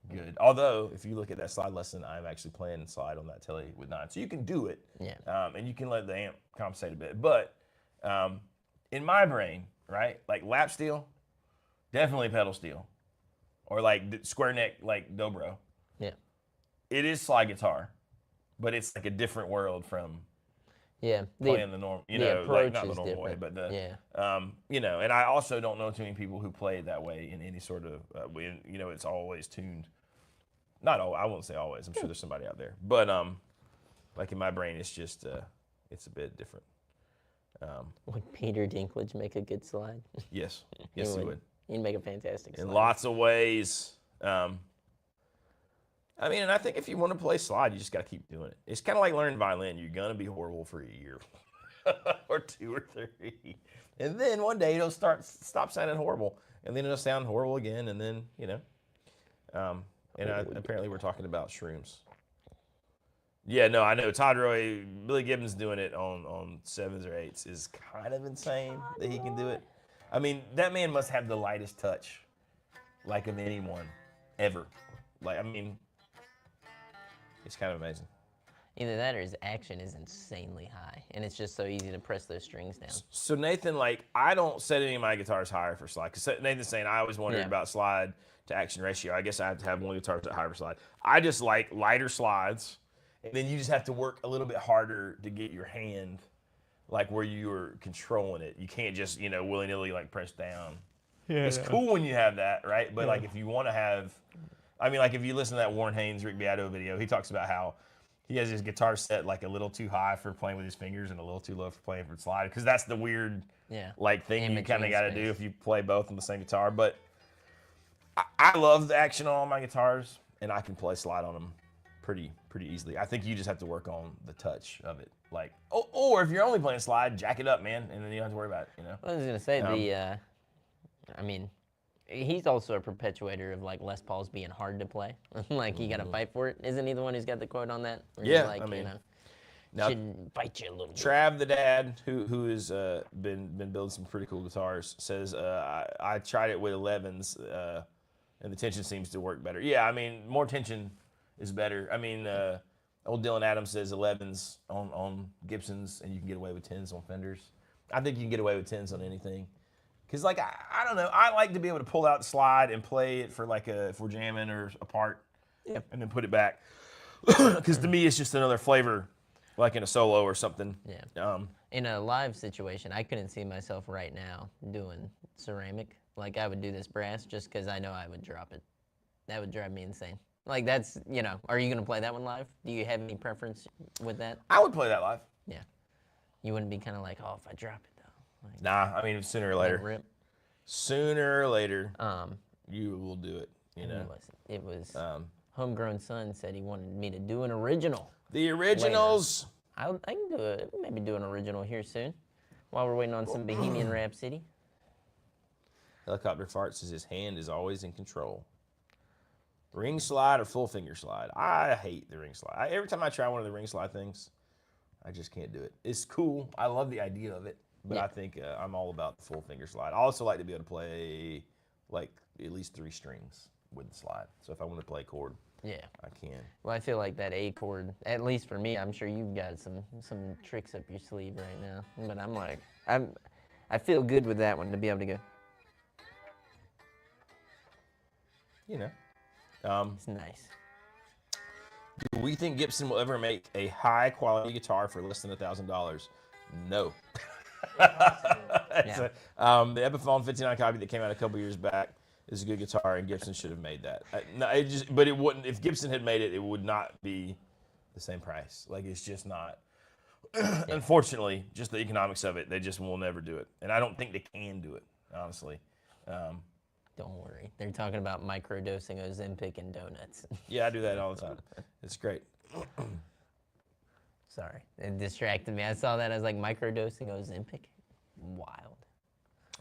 good. Although, if you look at that slide lesson, I'm actually playing slide on that telly with nines. So you can do it. Yeah. And you can let the amp compensate a bit. But in my brain, right, like lap steel, definitely pedal steel. Or like square neck, like dobro. Yeah. It is slide guitar, but it's like a different world from playing the norm, like not the normal way, but and I also don't know too many people who play it that way in any sort of, it's always tuned. Not all, I won't say always. I'm sure there's somebody out there, but like in my brain, it's just it's a bit different. Would Peter Dinklage make a good slide? Yes, he would. He'd make a fantastic slide. In lots of ways. I mean, and I think if you want to play slide, you just got to keep doing it. It's kind of like learning violin. You're going to be horrible for a year or 2 or 3. And then one day it'll stop sounding horrible. And then it'll sound horrible again. And then, apparently we're talking about shrooms. Yeah, no, I know. Todd Roy, Billy Gibbons doing it on 7s or 8s is kind of insane that he can do it. I mean, that man must have the lightest touch, like of anyone ever. Like, I mean, it's kind of amazing. Either that or his action is insanely high, and it's just so easy to press those strings down. So Nathan, like, I don't set any of my guitars higher for slide. Because Nathan's saying I always wondered about slide to action ratio. I guess I have to have one guitar set higher for slide. I just like lighter slides, and then you just have to work a little bit harder to get your hand, like, where you're controlling it. You can't just, willy-nilly, like, press down. Yeah, it's cool when you have that, right? But, like, if you want to have... I mean, like, if you listen to that Warren Haynes, Rick Beato video, he talks about how he has his guitar set, like, a little too high for playing with his fingers and a little too low for playing for slide. Because that's the weird, thing you kind of got to do if you play both on the same guitar. But I love the action on all my guitars, and I can play slide on them pretty easily. I think you just have to work on the touch of it. Like, or if you're only playing slide, jack it up, man, and then you don't have to worry about it, I was going to say, he's also a perpetuator of like Les Pauls being hard to play. Like you got to fight for it. Isn't he the one who's got the quote on that? Where Now, Should bite you a little bit. Trav the dad, who has been building some pretty cool guitars, says I tried it with 11s, and the tension seems to work better. Yeah, I mean, more tension is better. I mean, old Dylan Adams says 11s on Gibsons, and you can get away with 10s on Fenders. I think you can get away with 10s on anything. Because, like, I don't know. I like to be able to pull out the slide and play it for, like, if we're jamming or a part, and then put it back. Because to me, it's just another flavor, like in a solo or something. Yeah. In a live situation, I couldn't see myself right now doing ceramic. Like, I would do this brass just because I know I would drop it. That would drive me insane. Like, that's, you know, are you going to play that one live? Do you have any preference with that? I would play that live. Yeah. You wouldn't be kind of like, oh, if I drop it, though. Like, nah, I mean, sooner or later. Rip. Sooner or later, you will do it, you know. It was Homegrown Son said he wanted me to do an original. The originals. I can do it. Maybe do an original here soon while we're waiting on some Bohemian Rhapsody. Helicopter Fart says his hand is always in control. Ring slide or full finger slide? I hate the ring slide. Every time I try one of the ring slide things, I just can't do it. It's cool. I love the idea of it, but I think I'm all about the full finger slide. I also like to be able to play like at least 3 strings with the slide. So if I want to play a chord, I can. Well, I feel like that A chord, at least for me, I'm sure you've got some tricks up your sleeve right now. But I'm like, I feel good with that one to be able to go. You know. It's nice. Do we think Gibson will ever make a high quality guitar for less than $1,000? No. The Epiphone 59 copy that came out a couple years back is a good guitar, and Gibson should have made that. But it wouldn't. If Gibson had made it, it would not be the same price. Like, it's just not. Unfortunately, just the economics of it, they just will never do it, and I don't think they can do it, honestly. Don't worry. They're talking about microdosing Ozempic and donuts. Yeah, I do that all the time. It's great. Sorry, it distracted me. I saw that as like microdosing Ozempic. Wild.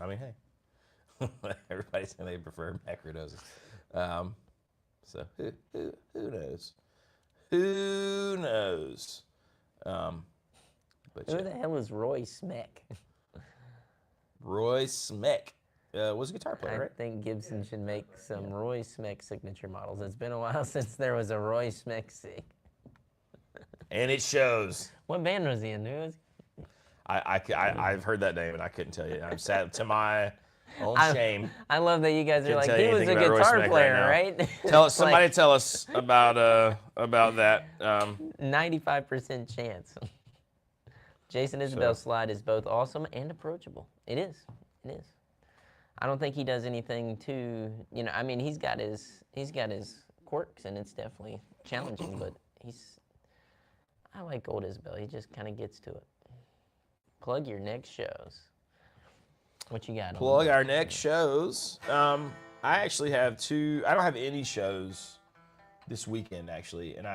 I mean, hey, everybody's saying they prefer macrodoses. So who knows? Who knows? But who the hell is Roy Smeck? Roy Smeck. Was a guitar player, right? I think Gibson should make some Roy Smeck signature models. It's been a while since there was a Roy Smeck sig. And it shows. What band was he in? Who was he? I've heard that name and I couldn't tell you. I'm sad to my own shame. I love that you guys are like, he was a about guitar player, right? Somebody tell us about that. 95% chance. Jason Isabel's slide is both awesome and approachable. It is. It is. I don't think he does anything too, you know, I mean, he's got his quirks and it's definitely challenging, but I like old Isabel. He just kind of gets to it. Plug your next shows. What you got? Plug our next shows. I actually have 2. I don't have any shows this weekend, actually. And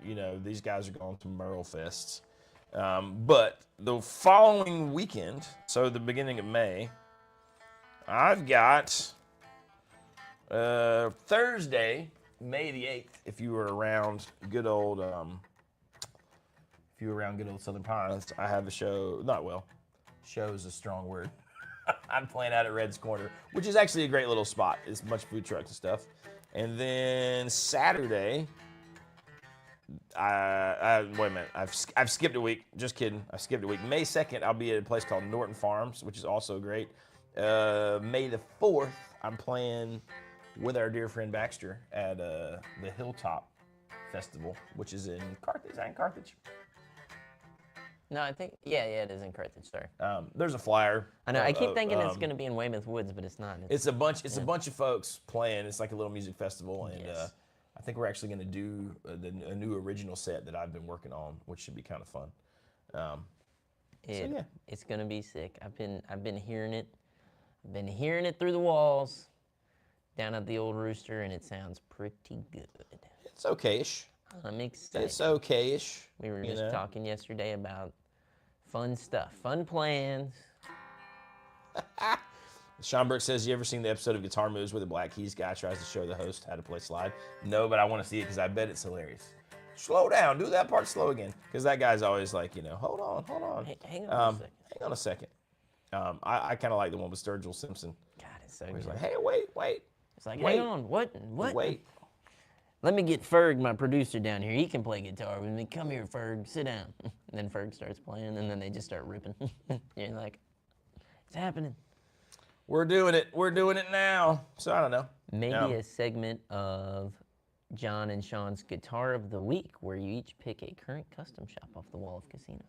you know, these guys are going to merlefest. But the following weekend, so the beginning of May, I've got Thursday, May the 8th, if you were around good old Southern Pines, I have a show. Show is a strong word. I'm playing out at Red's Corner, which is actually a great little spot. It's a bunch of food trucks and stuff. And then Saturday, wait a minute. I've skipped a week. Just kidding. I skipped a week. May 2nd, I'll be at a place called Norton Farms, which is also great. May the 4th, I'm playing with our dear friend Baxter at the Hilltop Festival, which is in Carthage. Is that in Carthage? No, I think, yeah, it is in Carthage, sorry. There's a flyer. I know, I keep thinking it's going to be in Weymouth Woods, but it's not. It's a bunch of folks playing. It's like a little music festival, and I think we're actually going to do a new original set that I've been working on, which should be kind of fun. It's going to be sick. I've been hearing it. I've been hearing it through the walls down at the Old Rooster, and it sounds pretty good. It's okay-ish. I'm excited. It's okay-ish. We were just talking yesterday about fun stuff, fun plans. Sean Burke says, you ever seen the episode of Guitar Moves where the Black Keys guy tries to show the host how to play slide? No, but I want to see it because I bet it's hilarious. slow down. Do that part slow again. Because that guy's always like, hold on. Hey, hang on a second. Hang on a second. I kind of like the one with Sturgill Simpson. God, it's so Where he's good. like, hey, wait. It's like, wait, hang on, what? Wait. Let me get Ferg, my producer, down here. He can play guitar with me. Come here, Ferg, sit down. And then Ferg starts playing, and then they just start ripping. You're like, it's happening. We're doing it. We're doing it now. So I don't know. Maybe a segment of John and Sean's Guitar of the Week, where you each pick a current custom shop off the wall of Casino.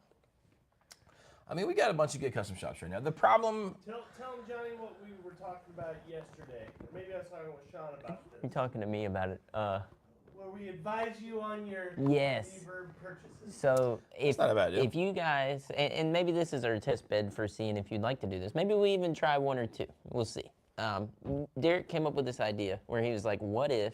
I mean, we got a bunch of good custom shops right now. The problem... Tell them, Johnny, what we were talking about yesterday. Maybe I was talking with Sean about this. You're talking to me about it. Where we advise you on your Yes. Reverb purchases. So if you guys, and maybe this is our test bed for seeing if you'd like to do this. Maybe we even try one or two. We'll see. Derek came up with this idea where he was like, what if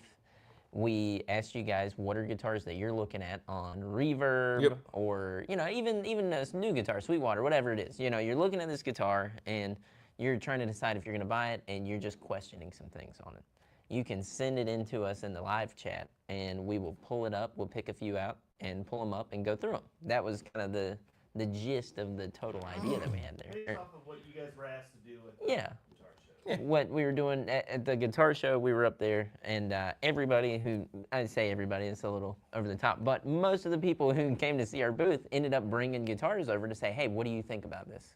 we asked you guys what are guitars that you're looking at on Reverb or, even a new guitar, Sweetwater, whatever it is. You're looking at this guitar and you're trying to decide if you're going to buy it and you're just questioning some things on it. You can send it in to us in the live chat and we will pull it up. We'll pick a few out and pull them up and go through them. That was kind of the gist of the total idea that we had there. Based off of what you guys were asked to do at the Yeah. guitar show. What we were doing at the guitar show, we were up there, and everybody who, I'd say everybody, it's a little over the top, but most of the people who came to see our booth ended up bringing guitars over to say, hey, what do you think about this?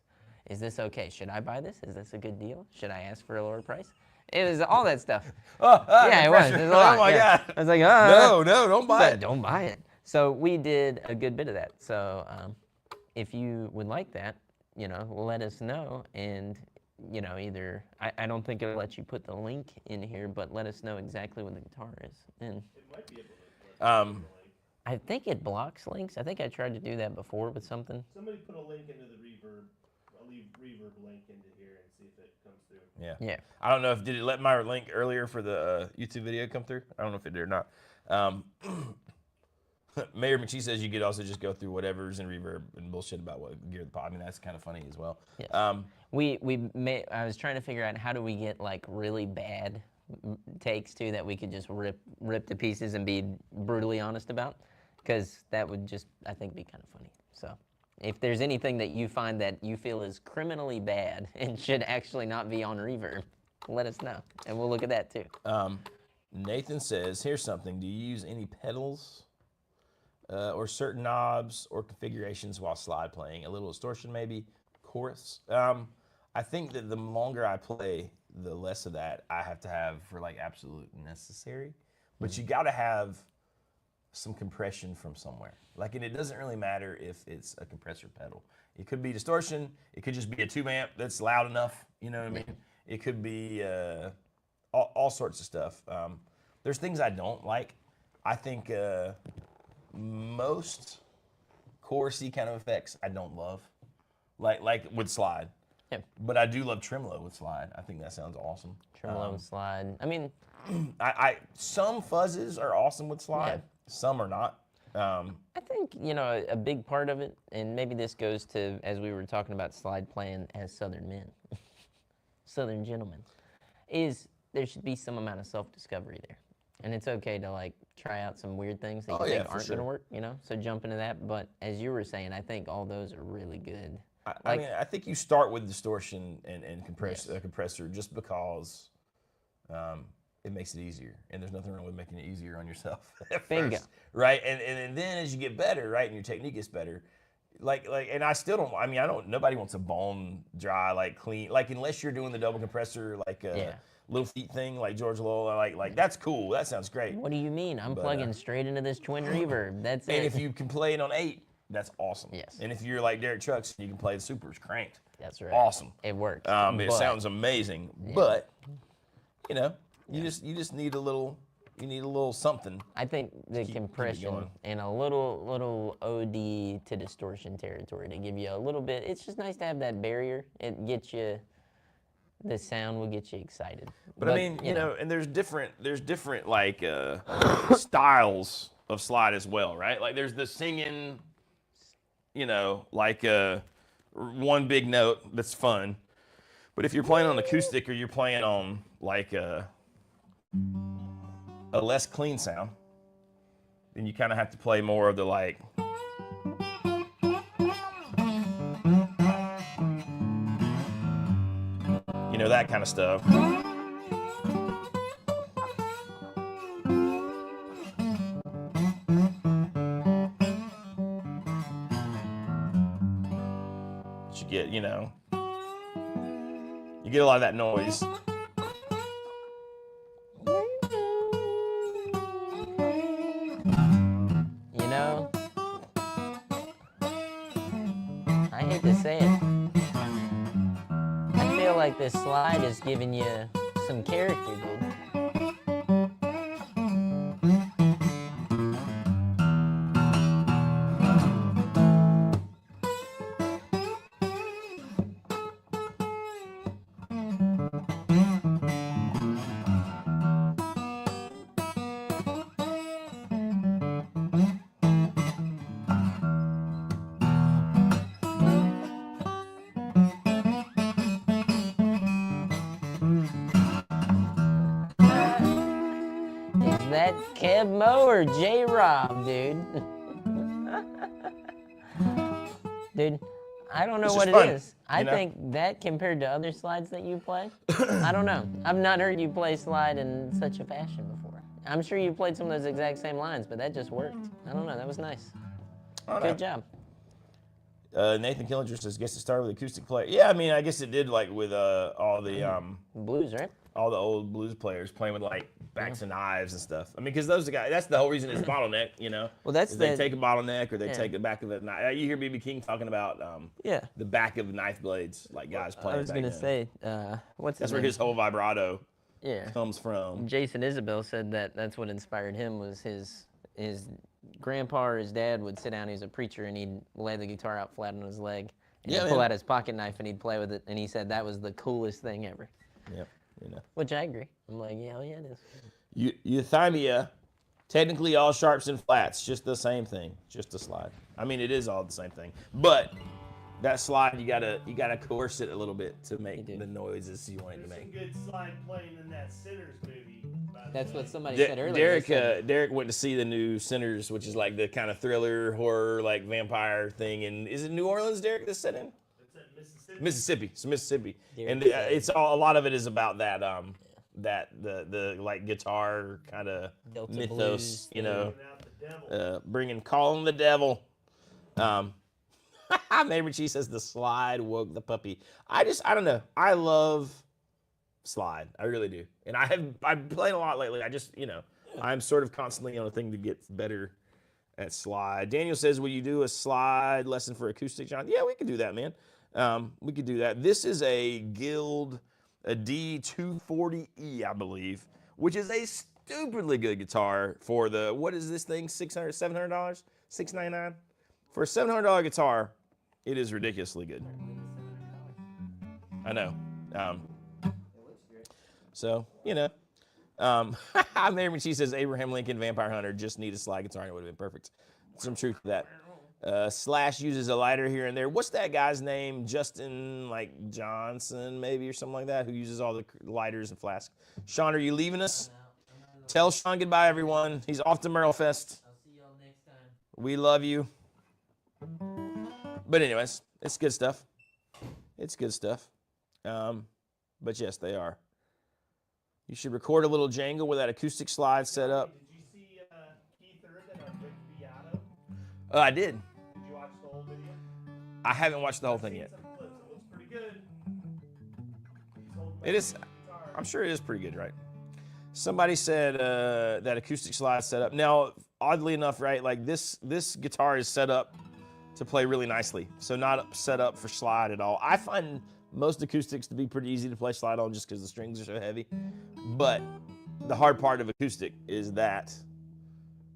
Is this okay? Should I buy this? Is this a good deal? Should I ask for a lower price? It was all that stuff. Yeah, it was. It was a lot. Oh, my God. I was like, No, don't buy it. Don't buy it. So we did a good bit of that. So if you would like that, let us know. And, either, I don't think it'll let you put the link in here, but let us know exactly what the guitar is. And It might be able to. I think it blocks links. I think I tried to do that before with something. Somebody put a link into the Reverb. I'll leave Reverb link into here and see if it comes through. Yeah. I don't know did it let my link earlier for the YouTube video come through? I don't know if it did or not. Mayor McChee says you could also just go through whatever's in Reverb and bullshit about what gear the pod. I mean, that's kind of funny as well. Yes. I was trying to figure out how do we get like really bad takes too that we could just rip to pieces and be brutally honest about, because that would just, I think, be kind of funny. So if there's anything that you find that you feel is criminally bad and should actually not be on Reverb, let us know, and we'll look at that too. Nathan says, here's something. Do you use any pedals or certain knobs or configurations while slide playing? A little distortion maybe? Chorus? I think that the longer I play, the less of that I have to have for like absolute necessary. But you got to have some compression from somewhere. Like, and it doesn't really matter if it's a compressor pedal. It could be distortion. It could just be a tube amp that's loud enough. You know what I mean? It could be all sorts of stuff. There's things I don't like. I think most chorusy kind of effects I don't love, like with slide. Yeah. But I do love tremolo with slide. I think that sounds awesome. Tremolo slide. I mean, some fuzzes are awesome with slide. Yeah. Some are not. I think, a big part of it, and maybe this goes to, as we were talking about slide playing as Southern men, Southern gentlemen, is there should be some amount of self-discovery there. And it's okay to like try out some weird things that you think aren't going to work, so jump into that. But as you were saying, I think all those are really good. I mean, I think you start with distortion and compressor just because it makes it easier, and there's nothing wrong with making it easier on yourself at Bingo. first, right? And then as you get better, right, and your technique gets better, and I still don't. I mean, nobody wants a bone dry, like clean, like unless you're doing the double compressor, like little feet thing, like George Lowell, like that's cool. That sounds great. What do you mean? I'm plugging straight into this twin reverb. That's it. And if you can play it on 8, that's awesome. Yes. And if you're like Derek Chucks, you can play the supers cranked. That's right. Awesome. It works. It sounds amazing, but you just need a little. You need a little something. I think the compression and a little OD to distortion territory to give you a little bit. It's just nice to have that barrier. It gets you. The sound will get you excited. But I mean, and there's different like styles of slide as well, right? Like there's the singing, like one big note that's fun. But if you're playing on acoustic or you're playing on like a less clean sound, then you kind of have to play more of the like. You know, that kind of stuff. But you get, you know, you get a lot of that noise. You know, I hate to say it. I feel like this slide is giving you some character, dude. Is that Kev Mo or J Rob, dude? Dude, I don't know It's what just it fun, is. I you know? think that compared to other slides that you play, I don't know. I've not heard you play slide in such a fashion before. I'm sure you played some of those exact same lines, but that just worked. I don't know. That was nice. Good job. Nathan Killinger says, "Guess it started with acoustic player." Yeah, I mean, I guess it did, like with all the Blues, right? all the old blues players playing with like backs and knives and stuff. I mean, because those guys, that's the whole reason it's bottleneck, you know. Well, that's is they the- take a bottleneck or they take the back of a knife. You hear BB King talking about the back of knife blades, like guys playing. I was gonna say, what's that's his where name? his whole vibrato Yeah. comes from. Jason Isabel said that that's what inspired him was his grandpa or his dad would sit down. He was a preacher, and he'd lay the guitar out flat on his leg, and he'd pull out his pocket knife and he'd play with it. And he said that was the coolest thing ever. Yep, you know. Which I agree. I'm like, yeah, it is. Euthymia, technically all sharps and flats, just the same thing, just a slide. I mean, it is all the same thing, but that slide you gotta coerce it a little bit to make the noises you want it to There's make. some good slide playing in that Sinners movie. by the That's way. what somebody said earlier. Derek went to see the new Sinners, which is like the kind of thriller horror like vampire thing. And is it New Orleans, Derek, that's set in? It's at Mississippi. Mississippi. It's Mississippi, Derek and said- it's all, a lot of it is about that that the like guitar kind of Delta mythos, blues you know, Bringing out the devil. calling the devil. Neighbor Cheese says the slide woke the puppy. I don't know. I love slide. I really do. And I've played a lot lately. I just, you know, I'm sort of constantly on a thing to get better at slide. Daniel says, will you do a slide lesson for acoustic, John? Yeah, we could do that, man. We could do that. This is a Guild, a D240E, I believe, which is a stupidly good guitar for the, what is this thing, $600, $700, $699? For a $700 guitar, it is ridiculously good. I know. So, you know. Mary She says, Abraham Lincoln, Vampire Hunter, just need a slide guitar and it would have been perfect. Some truth to that. Slash uses a lighter here and there. What's that guy's name? Justin, like Johnson, maybe, or something like that, who uses all the lighters and flasks. Sean, are you leaving us? Tell Sean goodbye, everyone. He's off to Merlefest. I'll see y'all next time. We love you. But anyways, it's good stuff. It's good stuff. But yes, they are. You should record a little jangle with that acoustic slide set up. Did you see Keith Urban on Rick Beato? I did. Did you watch the whole video? I haven't watched the whole thing Seen yet. some clips. It looks pretty good. He's holding It is. the guitar. I'm sure it is pretty good, right? Somebody said that acoustic slide setup. Now, oddly enough, right, like this guitar is set up to play really nicely, so not set up for slide at all. I find most acoustics to be pretty easy to play slide on just because the strings are so heavy. But the hard part of acoustic is that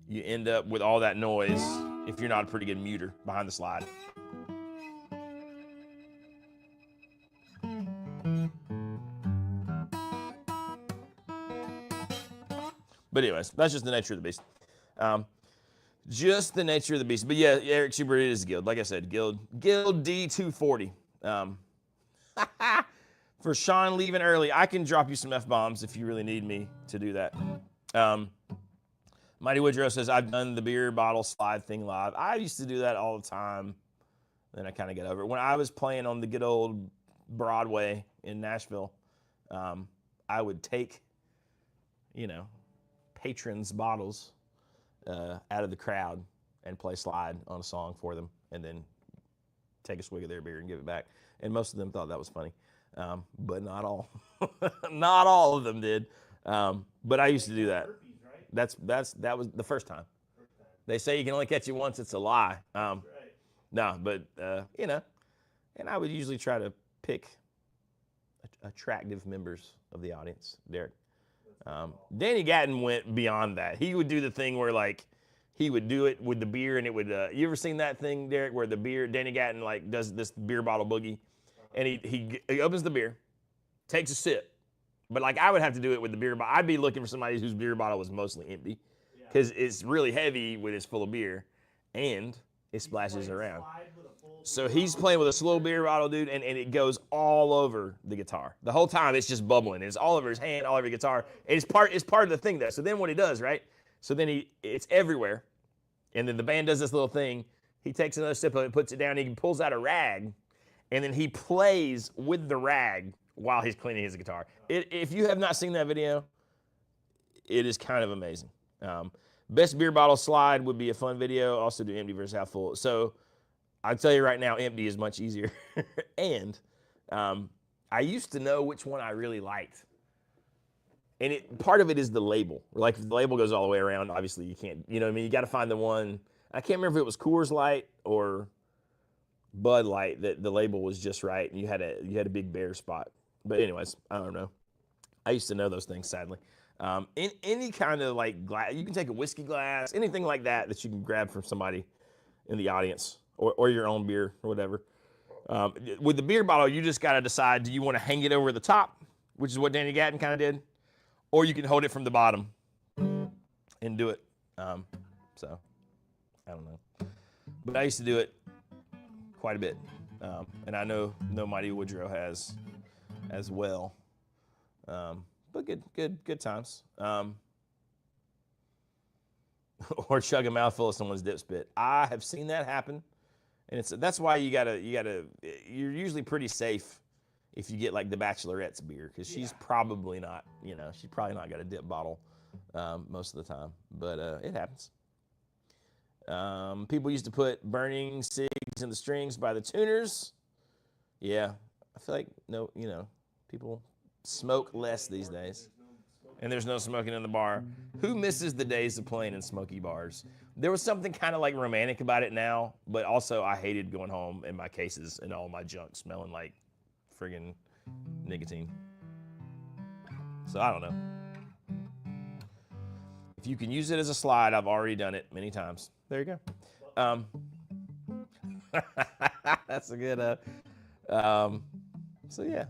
you end up with all that noise if you're not a pretty good muter behind the slide. But anyways, that's just the nature of the beast. Just the nature of the beast. But yeah, Eric Schubert is Guild. Like I said, Guild D240. For Sean leaving early, I can drop you some F-bombs if you really need me to do that. Mighty Woodrow says, I've done the beer bottle slide thing live. I used to do that all the time. Then I kind of got over it. When I was playing on the good old Broadway in Nashville, I would take, patrons' bottles out of the crowd and play slide on a song for them, and then take a swig of their beer and give it back. And most of them thought that was funny, but not all. Not all of them did. But I used to do that. That was the first time. They say you can only catch you once. It's a lie. No, but and I would usually try to pick attractive members of the audience. Derek, Danny Gatton went beyond that. He would do the thing where like he would do it with the beer, and it would. You ever seen that thing, Derek, where the beer? Danny Gatton like does this beer bottle boogie, and he opens the beer, takes a sip. But like I would have to do it with the beer bottle. I'd be looking for somebody whose beer bottle was mostly empty, because it's really heavy when it's full of beer, and it splashes around. So he's playing with a slow beer bottle, dude, and it goes all over the guitar. The whole time it's just bubbling. It's all over his hand, all over the guitar. And it's part of the thing though. So then what he does, right? So then it's everywhere. And then the band does this little thing. He takes another sip of it, puts it down, he pulls out a rag, and then he plays with the rag while he's cleaning his guitar. If you have not seen that video, it is kind of amazing. Best beer bottle slide would be a fun video. Also do empty versus half full. So I'll tell you right now, empty is much easier. And I used to know which one I really liked. And part of it is the label. Like if the label goes all the way around, obviously you can't, you know what I mean? You got to find the one. I can't remember if it was Coors Light or Bud Light that the label was just right, and you had a big bare spot. But anyways, I don't know. I used to know those things, sadly. In any kind of like glass, you can take a whiskey glass, anything like that you can grab from somebody in the audience, or your own beer or whatever. With the beer bottle, you just got to decide, do you want to hang it over the top, which is what Danny Gatton kind of did, or you can hold it from the bottom and do it. So I don't know, but I used to do it quite a bit, and I know Mighty Woodrow has as well. But good times. Or chug a mouthful of someone's dip spit. I have seen that happen, and that's why you're usually pretty safe if you get like the Bachelorette's beer, because she's probably not got a dip bottle most of the time, but it happens. People used to put burning cigs in the strings by the tuners. Yeah, I feel like people smoke less these days. And there's no smoking in the bar. Who misses the days of playing in smoky bars? There was something kind of like romantic about it now, but also I hated going home in my cases and all my junk smelling like friggin' nicotine. So I don't know. If you can use it as a slide, I've already done it many times. There you go. That's a good, so yeah.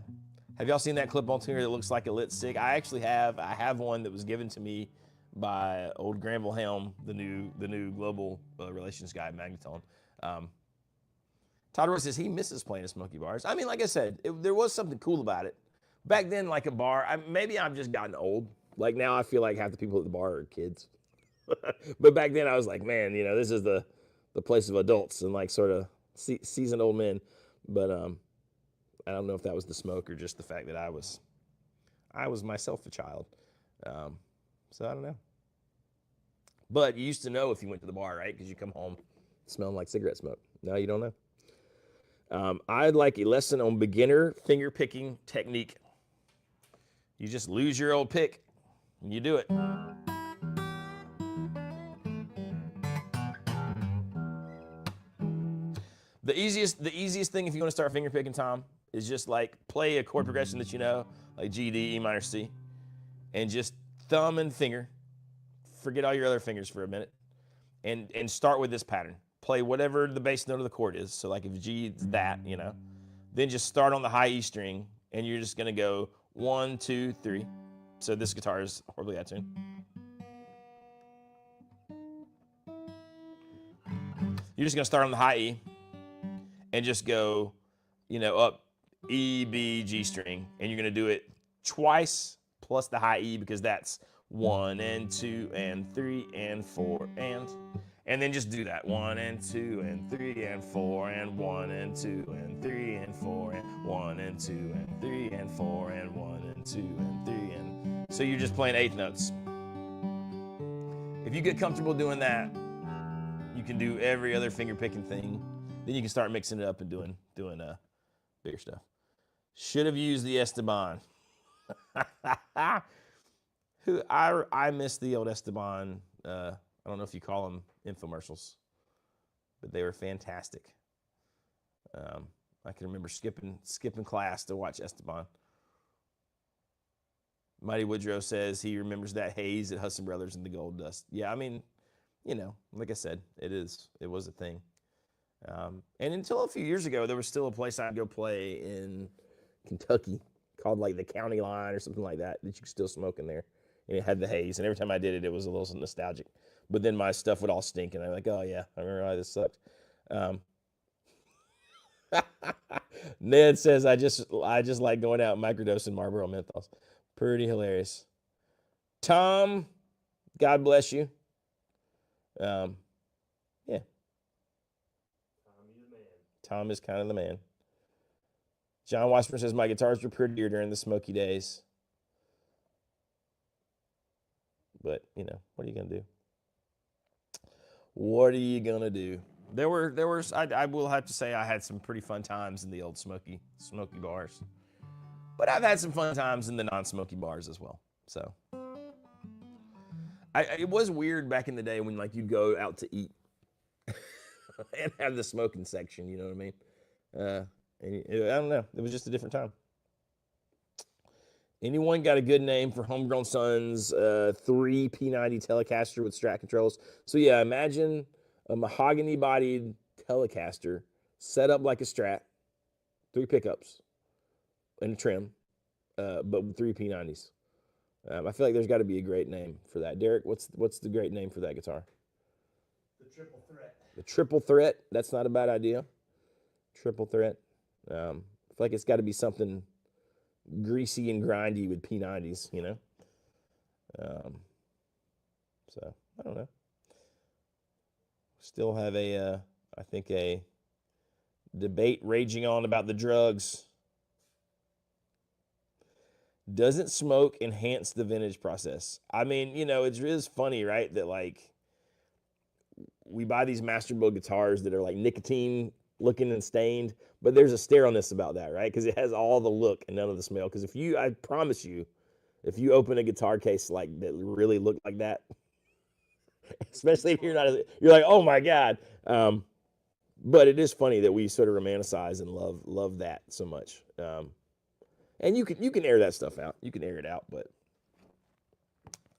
Have y'all seen that clip on tuner that looks like a lit cig? I have one that was given to me by old Granville Helm, the new global relations guy at Magneton. Todd Roy says he misses playing at smoky bars. I mean, like I said, there was something cool about it. Back then, like a bar, maybe I've just gotten old. Like now I feel like half the people at the bar are kids. But back then I was like, man, this is the place of adults and like sort of seasoned old men. But I don't know if that was the smoke or just the fact that I was myself a child. So I don't know. But you used to know if you went to the bar, right? Because you come home smelling like cigarette smoke. Now you don't know. I'd like a lesson on beginner finger picking technique. You just lose your old pick and you do it. The easiest thing if you want to start finger picking, Tom, is just like play a chord progression that you know, like G, D, E minor, C, and just thumb and finger. Forget all your other fingers for a minute, and start with this pattern. Play whatever the bass note of the chord is. So like if G is that, then just start on the high E string, and you're just gonna go 1, 2, 3. So this guitar is horribly out of tune. You're just gonna start on the high E, and just go, up E, B, G string, and you're gonna do it twice plus the high E, because that's 1 and 2 and 3 and 4 and then just do that. 1 and 2 and 3 and 4 and 1 and 2 and 3 and 4 and 1 and 2 and 3 and 4 and 1 and 2 and 3 and so you're just playing eighth notes. If you get comfortable doing that, you can do every other finger picking thing. Then you can start mixing it up and doing bigger stuff. Should have used the Esteban. I miss the old Esteban. I don't know if you call them infomercials, but they were fantastic. I can remember skipping class to watch Esteban. Mighty Woodrow says he remembers that haze at Hudson Brothers and the Gold Dust. Yeah, I mean, you know, like I said, it was a thing. And until a few years ago, there was still a place I'd go play in Kentucky called like the County Line or something like that you could still smoke in there. And it had the haze. And every time I did it, it was a little nostalgic. But then my stuff would all stink. And I'm like, oh, yeah, I remember how this sucked. Ned says, I just like going out and microdosing Marlboro menthols. Pretty hilarious. Tom, God bless you. Yeah. Tom is kind of the man. John Washburn says, my guitars were prettier during the smoky days. But, you know, what are you going to do? What are you going to do? I will have to say I had some pretty fun times in the old smoky bars. But I've had some fun times in the non-smoky bars as well. So it was weird back in the day when like you'd go out to eat and have the smoking section, you know what I mean? I don't know. It was just a different time. Anyone got a good name for Homegrown Sons 3 P90 Telecaster with Strat controls? So yeah, imagine a mahogany-bodied Telecaster set up like a Strat, 3 pickups and a trim, but with 3 P90s. I feel like there's got to be a great name for that. Derek, what's the great name for that guitar? The Triple Threat. The Triple Threat. That's not a bad idea. Triple Threat. I feel like it's got to be something greasy and grindy with P90s, you know? So, I don't know. Still have I think a debate raging on about the drugs. Doesn't smoke enhance the vintage process? I mean, you know, it is funny, right? That like we buy these Master Build guitars that are like nicotine looking and stained, but there's a sterilness about that, right? Because it has all the look and none of the smell. Because I promise you, if you open a guitar case like that really looked like that, especially if you're like, oh my God. But it is funny that we sort of romanticize and love that so much. And you can air that stuff out. You can air it out, but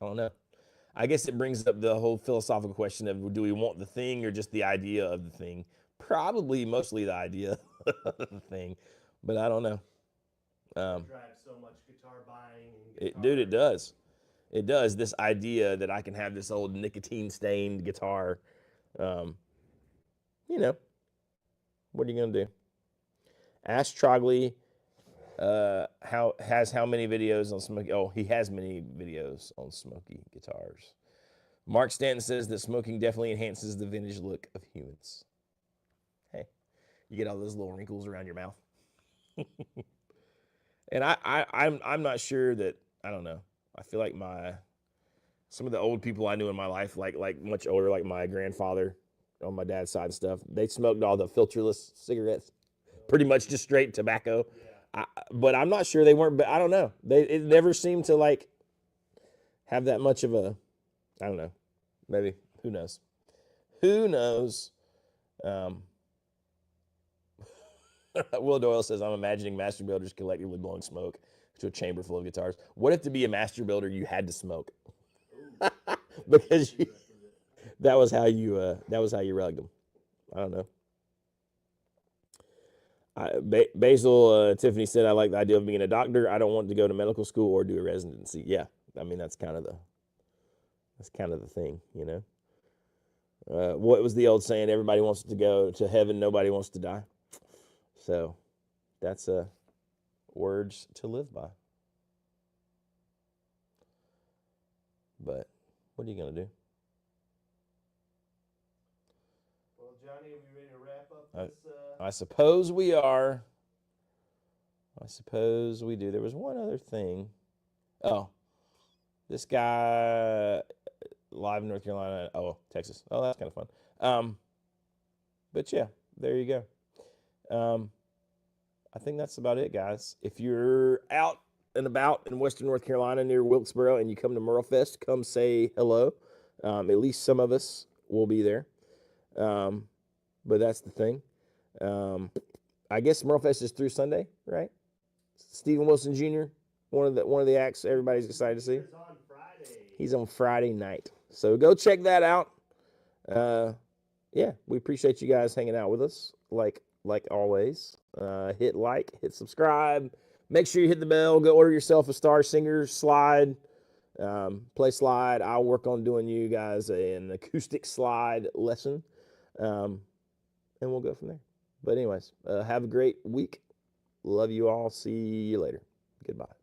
I don't know. I guess it brings up the whole philosophical question of, do we want the thing or just the idea of the thing? Probably mostly the idea of the thing, but I don't know. Drives so much guitar buying. Dude, it does. It does. This idea that I can have this old nicotine-stained guitar. You know, what are you going to do? Ask Trogley how many videos on smoky. Oh, he has many videos on smoky guitars. Mark Stanton says that smoking definitely enhances the vintage look of humans. Hey, you get all those little wrinkles around your mouth. And I'm not sure that, I don't know. I feel like some of the old people I knew in my life, like much older, like my grandfather on my dad's side and stuff, they smoked all the filterless cigarettes, pretty much just straight tobacco. Yeah. But I'm not sure they weren't, but I don't know. It never seemed to like have that much of a, I don't know, maybe, who knows? Who knows? Will Doyle says, I'm imagining master builders collectively blowing smoke to a chamber full of guitars. What if to be a master builder, you had to smoke? Because that was how you rugged them. I don't know. Basil Tiffany said, I like the idea of being a doctor. I don't want to go to medical school or do a residency. Yeah, I mean that's kind of the thing, you know. What was the old saying? Everybody wants to go to heaven, nobody wants to die. So that's words to live by. But what are you going to do? Well, Johnny, are we ready to wrap up this? I suppose we are. I suppose we do. There was one other thing. Oh, this guy live in North Carolina. Oh, Texas. Oh, that's kind of fun. But yeah, there you go. I think that's about it, guys. If you're out and about in Western North Carolina near Wilkesboro and you come to merlefest, come say hello. At least some of us will be there. But that's the thing. I guess merlefest is through Sunday, right? Stephen Wilson Jr., one of the acts everybody's excited to see. He's on Friday. He's on Friday night. So go check that out. Yeah, we appreciate you guys hanging out with us, like always. Hit like, hit subscribe. Make sure you hit the bell. Go order yourself a Star Singer slide. Play slide. I'll work on doing you guys an acoustic slide lesson. And we'll go from there. But anyways, have a great week. Love you all. See you later. Goodbye.